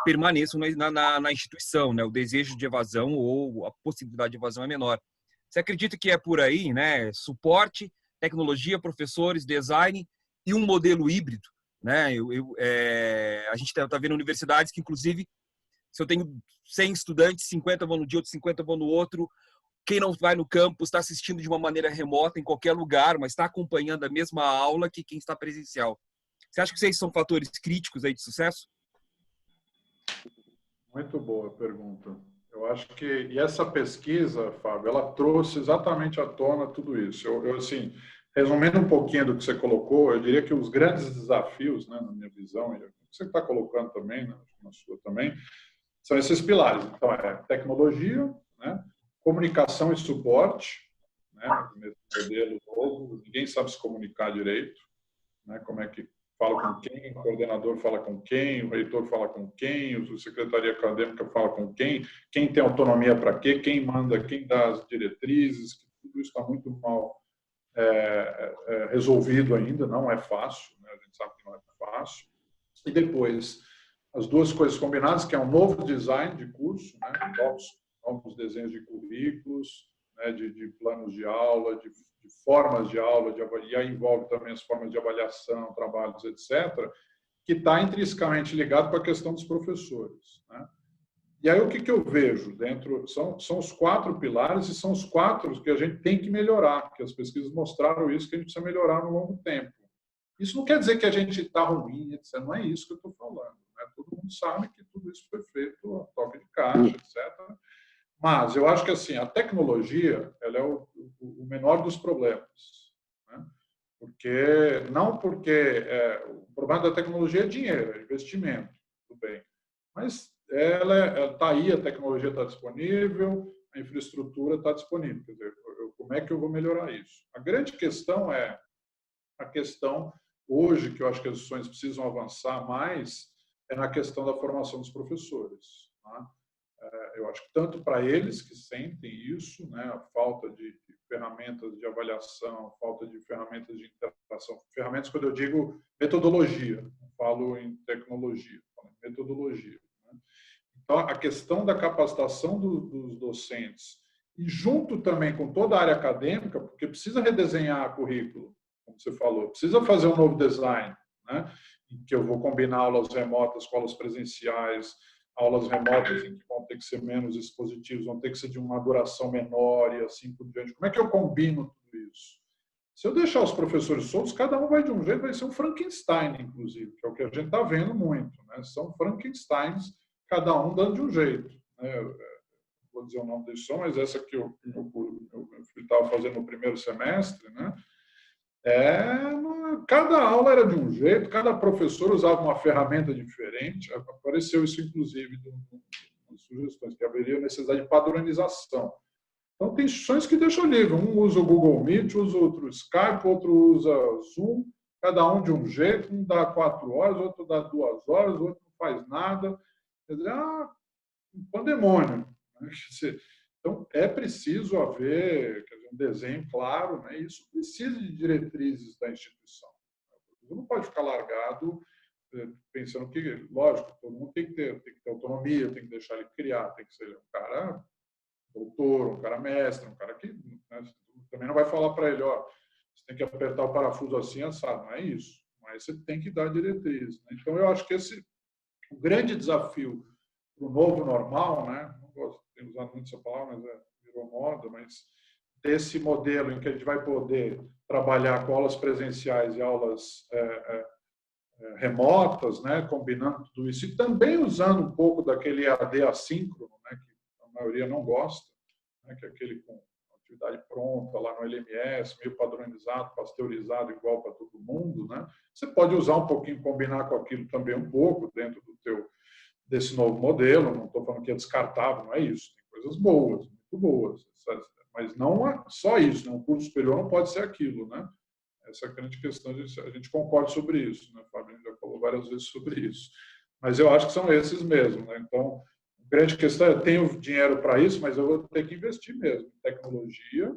permaneçam na instituição, né? O desejo de evasão ou a possibilidade de evasão é menor. Você acredita que é por aí, né? Suporte, tecnologia, professores, design e um modelo híbrido, né? A gente está vendo universidades que, inclusive, se eu tenho 100 estudantes, 50 vão no dia, outros 50 vão no outro. Quem não vai no campus está assistindo de uma maneira remota em qualquer lugar, mas está acompanhando a mesma aula que quem está presencial. Você acha que esses são fatores críticos aí de sucesso? Muito boa pergunta. Eu acho que e essa pesquisa, Fábio, ela trouxe exatamente à tona tudo isso. Eu assim, resumindo um pouquinho do que você colocou, eu diria que os grandes desafios, né, na minha visão, e você está colocando também, né, na sua também, são esses pilares. Então, tecnologia, né, comunicação e suporte, né, nesse modelo novo, ninguém sabe se comunicar direito, né, como é que fala com quem, o coordenador fala com quem, o reitor fala com quem, a secretaria acadêmica fala com quem tem autonomia para quê, quem manda, quem dá as diretrizes, tudo isso está muito mal resolvido ainda, não é fácil, né? A gente sabe que não é fácil. E depois, as duas coisas combinadas, que é um novo design de curso, né? novos desenhos de currículos, né? de planos de aula, de formas de aula, e aí envolve também as formas de avaliação, trabalhos, etc., que está intrinsecamente ligado com a questão dos professores, né? E aí o que eu vejo dentro são os 4 pilares e são os 4 que a gente tem que melhorar, que as pesquisas mostraram isso, que a gente precisa melhorar no longo tempo. Isso não quer dizer que a gente está ruim, etc. Não é isso que eu estou falando, né? Todo mundo sabe que tudo isso foi feito a toque de caixa, etc. Mas eu acho que assim a tecnologia ela é o menor dos problemas, né? Porque o problema da tecnologia é dinheiro, é investimento, tudo bem. Mas ela está aí, a tecnologia está disponível, a infraestrutura está disponível. Quer dizer, como é que eu vou melhorar isso? A grande questão é a questão hoje que eu acho que as instituições precisam avançar mais é na questão da formação dos professores, né? Eu acho que tanto para eles que sentem isso, né, a falta de ferramentas de avaliação, falta de ferramentas de interação, ferramentas quando eu digo metodologia, não falo em tecnologia, falo em metodologia, né? Então, a questão da capacitação dos docentes e junto também com toda a área acadêmica, porque precisa redesenhar currículo, como você falou, precisa fazer um novo design, né, em que eu vou combinar aulas remotas com aulas presenciais, aulas remotas em que vão ter que ser menos expositivos, vão ter que ser de uma duração menor e assim por diante. Como é que eu combino tudo isso? Se eu deixar os professores soltos, cada um vai de um jeito, vai ser um Frankenstein, inclusive, que é o que a gente está vendo muito, né? São Frankensteins, cada um dando de um jeito, né? Vou dizer o nome da edição, mas essa que meu filho estava fazendo no primeiro semestre, né? Cada aula era de um jeito, cada professor usava uma ferramenta diferente. Apareceu isso, inclusive, nas sugestões, que haveria necessidade de padronização. Então, tem instituições que deixam livre. Um usa o Google Meet, usa outro Skype, outro usa Zoom, cada um de um jeito. Um dá 4 horas, outro dá 2 horas, outro não faz nada. Quer dizer, um pandemônio, né? Então, é preciso haver um desenho claro, né? Isso precisa de diretrizes da instituição. Você não pode ficar largado pensando que, lógico, todo mundo tem que ter autonomia, tem que deixar ele criar, tem que ser um cara doutor, um cara mestre, um cara que, né, também não vai falar para ele, ó, você tem que apertar o parafuso assim, assado. Não é isso. Mas você tem que dar diretrizes, né? Então, eu acho que o grande desafio para o novo normal, né? Não gosto de usar muito essa palavra, mas virou moda, mas desse modelo em que a gente vai poder trabalhar com aulas presenciais e aulas remotas, né, combinando tudo isso, e também usando um pouco daquele EAD assíncrono, né, que a maioria não gosta, né, que é aquele com atividade pronta lá no LMS, meio padronizado, pasteurizado, igual para todo mundo, né? Você pode usar um pouquinho, combinar com aquilo também um pouco dentro desse novo modelo. Não estou falando que é descartável, não é isso. Tem coisas boas, muito boas, mas não é só isso, né? Um curso superior não pode ser aquilo, né? Essa é a grande questão, a gente concorda sobre isso, né? O Fábio já falou várias vezes sobre isso. Mas eu acho que são esses mesmo, né? Então, a grande questão é, eu tenho dinheiro para isso, mas eu vou ter que investir mesmo em tecnologia,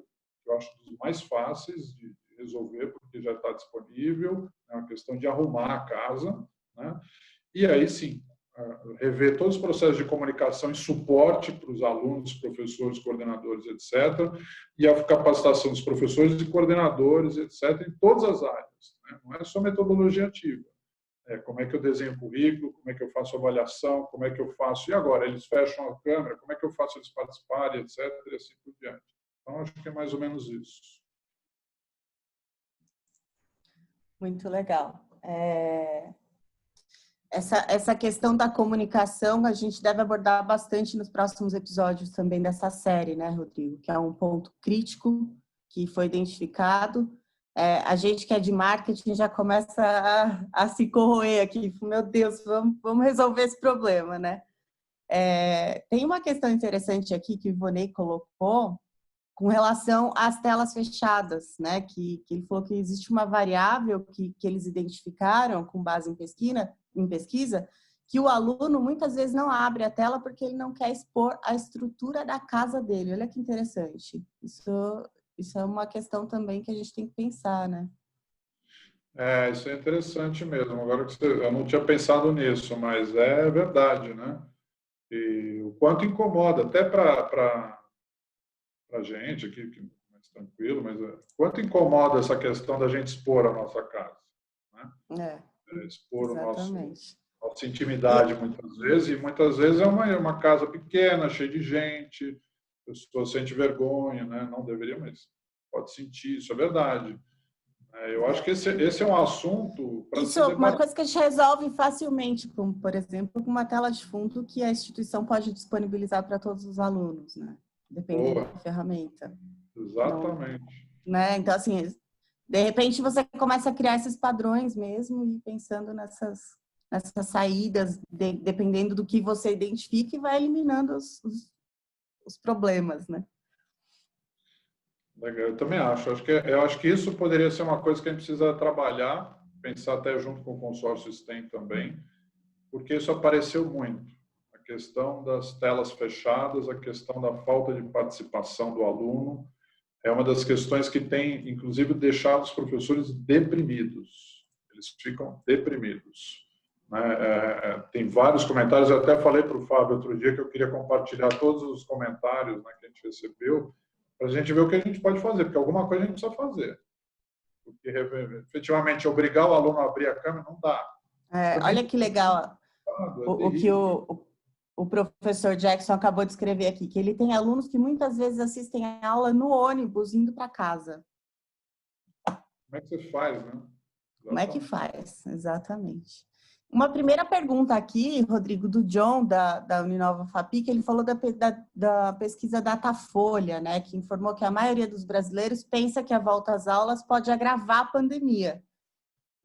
que eu acho dos mais fáceis de resolver, porque já está disponível, é uma questão de arrumar a casa, né? E aí sim, rever todos os processos de comunicação e suporte para os alunos, professores, coordenadores, etc., e a capacitação dos professores e coordenadores, etc., em todas as áreas, né? Não é só metodologia ativa. Como é que eu desenho o currículo, como é que eu faço a avaliação, como é que eu faço, e agora, eles fecham a câmera, como é que eu faço eles participarem, etc., e assim por diante. Então, acho que é mais ou menos isso. Muito legal. Essa questão da comunicação a gente deve abordar bastante nos próximos episódios também dessa série, né, Rodrigo? Que é um ponto crítico que foi identificado. A gente que é de marketing já começa a se corroer aqui. Meu Deus, vamos resolver esse problema, né? Tem uma questão interessante aqui que o Ivonei colocou com relação às telas fechadas, né? Que ele falou que existe uma variável que eles identificaram com base em pesquisa, que o aluno muitas vezes não abre a tela porque ele não quer expor a estrutura da casa dele. Olha que interessante. Isso é uma questão também que a gente tem que pensar, né? Isso é interessante mesmo. Agora que eu não tinha pensado nisso, mas é verdade, né? E o quanto incomoda, até para a gente aqui, que é mais tranquilo, mas quanto incomoda essa questão da gente expor a nossa casa, né? Expor Exatamente. nossa intimidade muitas vezes, e muitas vezes é uma casa pequena, cheia de gente, a pessoa sente vergonha, né? Não deveria, mas pode sentir, isso é verdade. Eu acho que esse é um assunto para isso se é debater. uma coisa que a gente resolve facilmente, como, por exemplo, com uma tela de fundo que a instituição pode disponibilizar para todos os alunos, né? Dependendo da ferramenta. Exatamente. Não, né? Então, assim, de repente você começa a criar esses padrões mesmo e pensando nessas saídas, dependendo do que você identifica, e vai eliminando os problemas, né? Legal, eu também acho. Eu acho que isso poderia ser uma coisa que a gente precisa trabalhar, pensar até junto com o consórcio STEM também, porque isso apareceu muito. A questão das telas fechadas, a questão da falta de participação do aluno, é uma das questões que tem, inclusive, deixado os professores deprimidos. Eles ficam deprimidos. Tem vários comentários, eu até falei para o Fábio outro dia que eu queria compartilhar todos os comentários, né, que a gente recebeu, para a gente ver o que a gente pode fazer, porque alguma coisa a gente precisa fazer. Porque, efetivamente, obrigar o aluno a abrir a câmera não dá. Olha que legal o que o professor Jackson acabou de escrever aqui, que ele tem alunos que muitas vezes assistem a aula no ônibus, indo para casa. Como é que você faz, né? Como é que faz? Exatamente. Uma primeira pergunta aqui, Rodrigo, do John, da Uninova FAPI, que ele falou da pesquisa Datafolha, né, que informou que a maioria dos brasileiros pensa que a volta às aulas pode agravar a pandemia.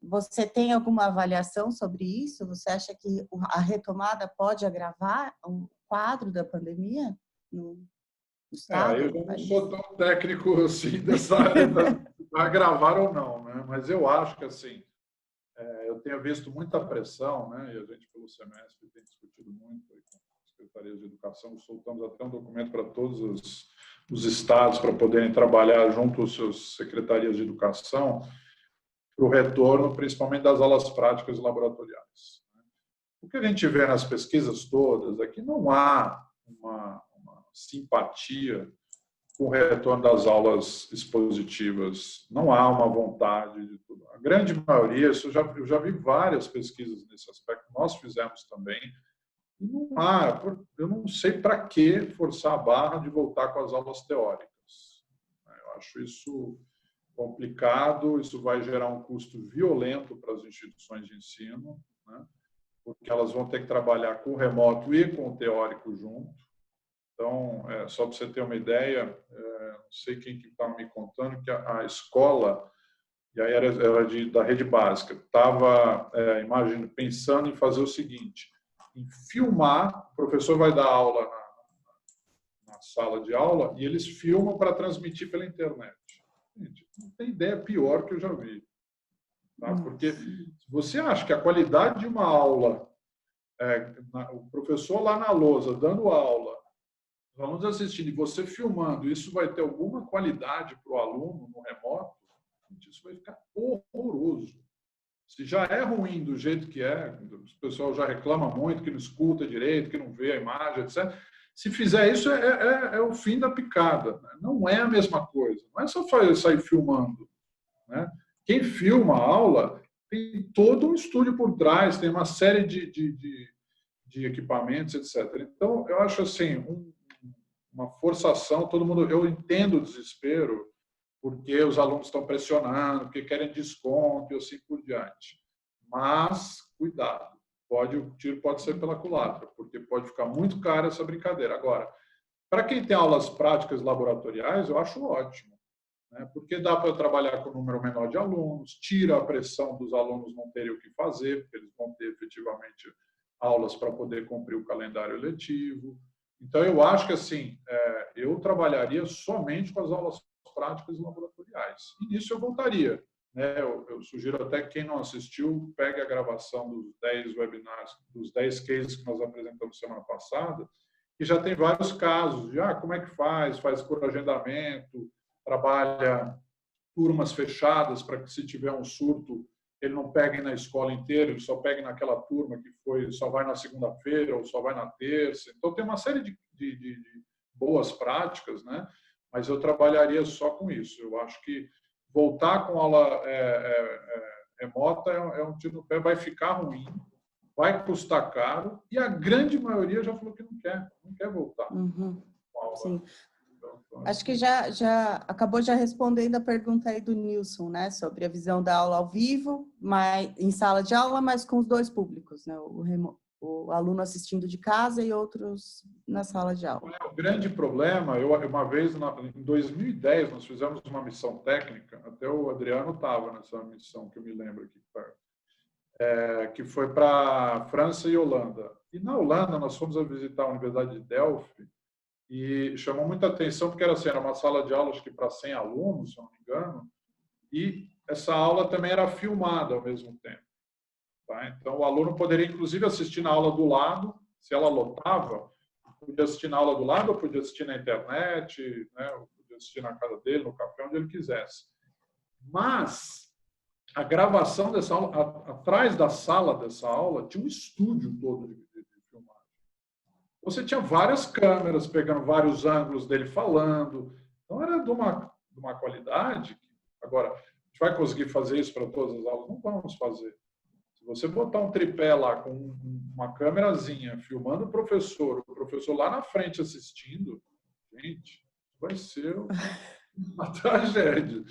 Você tem alguma avaliação sobre isso? Você acha que a retomada pode agravar o quadro da pandemia no estado? Eu não sou tão técnico assim dessa área para agravar ou não, né? Mas eu acho que assim, eu tenho visto muita pressão, né? E a gente, pelo semestre, tem discutido muito aí com as secretarias de educação. Soltamos até um documento para todos os estados para poderem trabalhar junto às suas secretarias de educação para o retorno, principalmente das aulas práticas e laboratoriais. O que a gente vê nas pesquisas todas é que não há uma simpatia com o retorno das aulas expositivas. Não há uma vontade de tudo. A grande maioria, eu já vi várias pesquisas nesse aspecto, nós fizemos também, e não há, eu não sei para que forçar a barra de voltar com as aulas teóricas. Eu acho isso complicado, isso vai gerar um custo violento para as instituições de ensino, né? Porque elas vão ter que trabalhar com o remoto e com o teórico junto. Então, só para você ter uma ideia, não sei quem que estava me contando que a escola, e aí era da rede básica, estava pensando em fazer o seguinte, em filmar, o professor vai dar aula na sala de aula e eles filmam para transmitir pela internet. Gente, não tem ideia pior que eu já vi. Tá? Porque se você acha que a qualidade de uma aula, o professor lá na lousa dando aula, os alunos assistindo e você filmando, isso vai ter alguma qualidade para o aluno no remoto, isso vai ficar horroroso. Se já é ruim do jeito que é, o pessoal já reclama muito, que não escuta direito, que não vê a imagem, etc. Se fizer isso, é o fim da picada. Né? Não é a mesma coisa. Não é só sair filmando. Né? Quem filma a aula tem todo um estúdio por trás, tem uma série de equipamentos, etc. Então, eu acho assim, uma forçação, todo mundo, eu entendo o desespero, porque os alunos estão pressionando, porque querem desconto e assim por diante. Mas, cuidado, o tiro pode ser pela culatra, porque pode ficar muito caro essa brincadeira. Agora, para quem tem aulas práticas laboratoriais, eu acho ótimo, né? Porque dá para trabalhar com um número menor de alunos, tira a pressão dos alunos não terem o que fazer, porque eles vão ter efetivamente aulas para poder cumprir o calendário letivo. Então, eu acho que assim, eu trabalharia somente com as aulas práticas e laboratoriais. E nisso eu voltaria. Né? Eu sugiro até que quem não assistiu, pegue a gravação dos 10 webinars, dos 10 cases que nós apresentamos semana passada, que já tem vários casos de como é que faz por agendamento, trabalha turmas fechadas para que, se tiver um surto, ele não pegue na escola inteira, ele só pegue naquela turma que só vai na segunda-feira ou só vai na terça. Então, tem uma série de boas práticas, né? Mas eu trabalharia só com isso. Eu acho que voltar com aula remota é um tiro no pé, vai ficar ruim, vai custar caro, e a grande maioria já falou que não quer voltar com aula. Sim. Acho que já acabou respondendo a pergunta aí do Nilson, né, sobre a visão da aula ao vivo, em sala de aula, mas com os dois públicos, né, o aluno assistindo de casa e outros na sala de aula. O grande problema, uma vez, em 2010, nós fizemos uma missão técnica, até o Adriano estava nessa missão, que eu me lembro aqui, que foi para França e Holanda. E na Holanda, nós fomos visitar a Universidade de Delft, e chamou muita atenção, porque era uma sala de aula, acho que para 100 alunos, se eu não me engano, e essa aula também era filmada ao mesmo tempo. Tá? Então, o aluno poderia, inclusive, assistir na aula do lado, se ela lotava, podia assistir na aula do lado, ou podia assistir na internet, né? Ou podia assistir na casa dele, no café, onde ele quisesse. Mas a gravação dessa aula, atrás da sala dessa aula, tinha um estúdio todo de filmagem. Você tinha várias câmeras pegando vários ângulos dele falando. Então, era de uma qualidade. Agora, a gente vai conseguir fazer isso para todas as aulas? Não vamos fazer. Se você botar um tripé lá com uma câmerazinha filmando o professor lá na frente assistindo, gente, vai ser uma tragédia.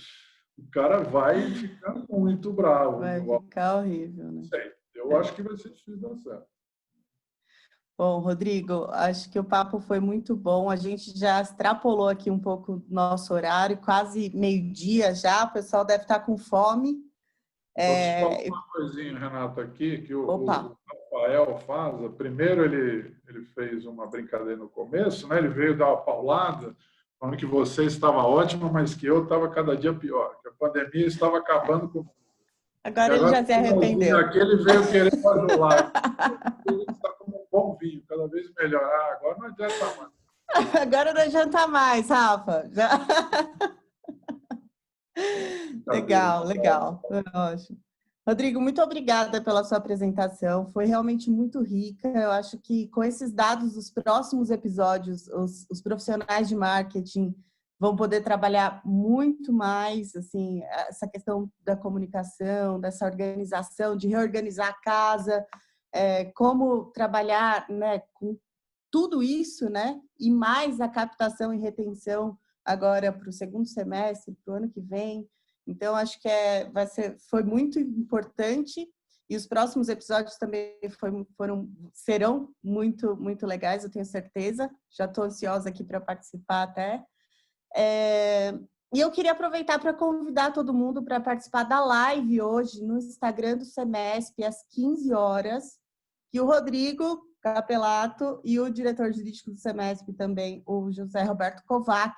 O cara vai ficar muito bravo. Vai ficar horrível, né? Sei. Eu acho que vai ser difícil dar certo. Bom, Rodrigo, acho que o papo foi muito bom. A gente já extrapolou aqui um pouco o nosso horário, quase meio-dia já. O pessoal deve estar com fome. Posso falar uma coisinha, Renata, aqui, que o Rafael faz. Primeiro, ele fez uma brincadeira no começo, né? Ele veio dar uma paulada, falando que você estava ótima, mas que eu estava cada dia pior, que a pandemia estava acabando com... Agora ele já se arrependeu. Aqui ele veio querer bajular. Ele está como um bom vinho, cada vez melhor. Agora não adianta mais. Agora não adianta mais, Rafa. Já... Legal. Ótimo. Rodrigo, muito obrigada pela sua apresentação. Foi realmente muito rica. Eu acho que com esses dados dos próximos episódios, os profissionais de marketing vão poder trabalhar muito mais, assim, essa questão da comunicação, dessa organização, de reorganizar a casa, como trabalhar, né, com tudo isso, né, e mais a captação e retenção agora para o segundo semestre, para o ano que vem. Então, acho que foi muito importante. E os próximos episódios também serão muito, muito legais, eu tenho certeza. Já estou ansiosa aqui para participar até. E eu queria aproveitar para convidar todo mundo para participar da live hoje no Instagram do Semesp, às 15 horas, que o Rodrigo Capelato e o diretor jurídico do Semesp também, o José Roberto Kovac,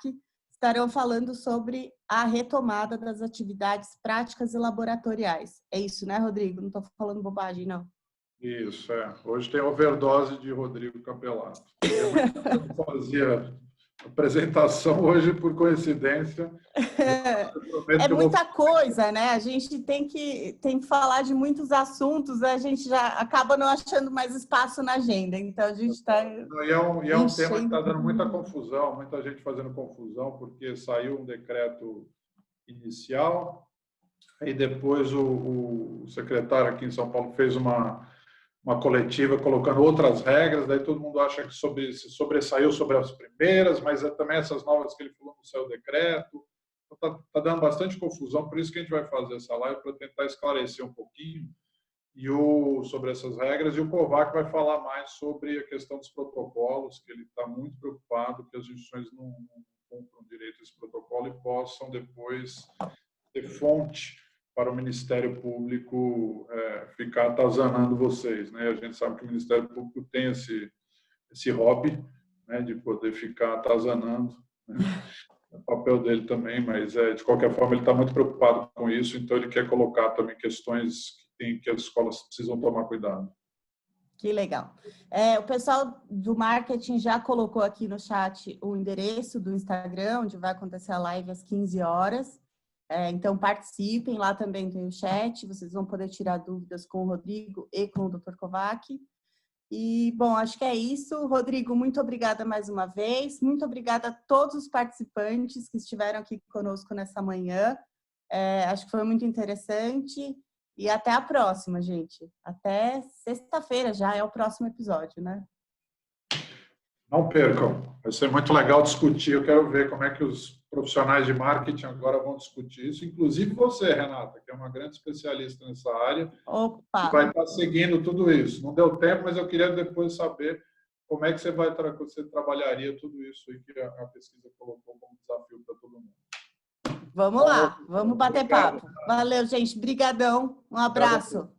estarão falando sobre a retomada das atividades práticas e laboratoriais. É isso, né, Rodrigo? Não estou falando bobagem, não. Isso, Hoje tem overdose de Rodrigo Capelato. Eu fazia apresentação hoje, por coincidência. É muita coisa, né? A gente tem que falar de muitos assuntos, a gente já acaba não achando mais espaço na agenda. Então, a gente está... E é um tema que está dando muita confusão, muita gente fazendo confusão, porque saiu um decreto inicial, aí depois o secretário aqui em São Paulo fez uma coletiva colocando outras regras, daí todo mundo acha que se sobressaiu sobre as primeiras, mas também essas novas que ele falou no seu decreto. Está dando bastante confusão, por isso que a gente vai fazer essa live, para tentar esclarecer um pouquinho sobre essas regras, e o Kovac vai falar mais sobre a questão dos protocolos, que ele está muito preocupado que as instituições não cumpram direito a esse protocolo e possam depois ter fonte para o Ministério Público ficar atazanando vocês, né? A gente sabe que o Ministério Público tem esse hobby, né, de poder ficar atazanando, né? É o papel dele também, mas de qualquer forma ele está muito preocupado com isso, então ele quer colocar também questões que as escolas precisam tomar cuidado. Que legal. O pessoal do marketing já colocou aqui no chat o endereço do Instagram, onde vai acontecer a live às 15 horas. Então, participem, lá também tem o chat, vocês vão poder tirar dúvidas com o Rodrigo e com o Dr. Kovac. E, bom, acho que é isso. Rodrigo, muito obrigada mais uma vez. Muito obrigada a todos os participantes que estiveram aqui conosco nessa manhã. Acho que foi muito interessante. E até a próxima, gente. Até sexta-feira já é o próximo episódio, né? Não percam. Vai ser muito legal discutir. Eu quero ver como é que os profissionais de marketing agora vão discutir isso. Inclusive você, Renata, que é uma grande especialista nessa área. Opa! E vai estar seguindo tudo isso. Não deu tempo, mas eu queria depois saber como é que você trabalharia tudo isso aí que a pesquisa colocou como desafio para todo mundo. Vamos lá, vamos bater papo. Valeu, gente. Brigadão. Um abraço.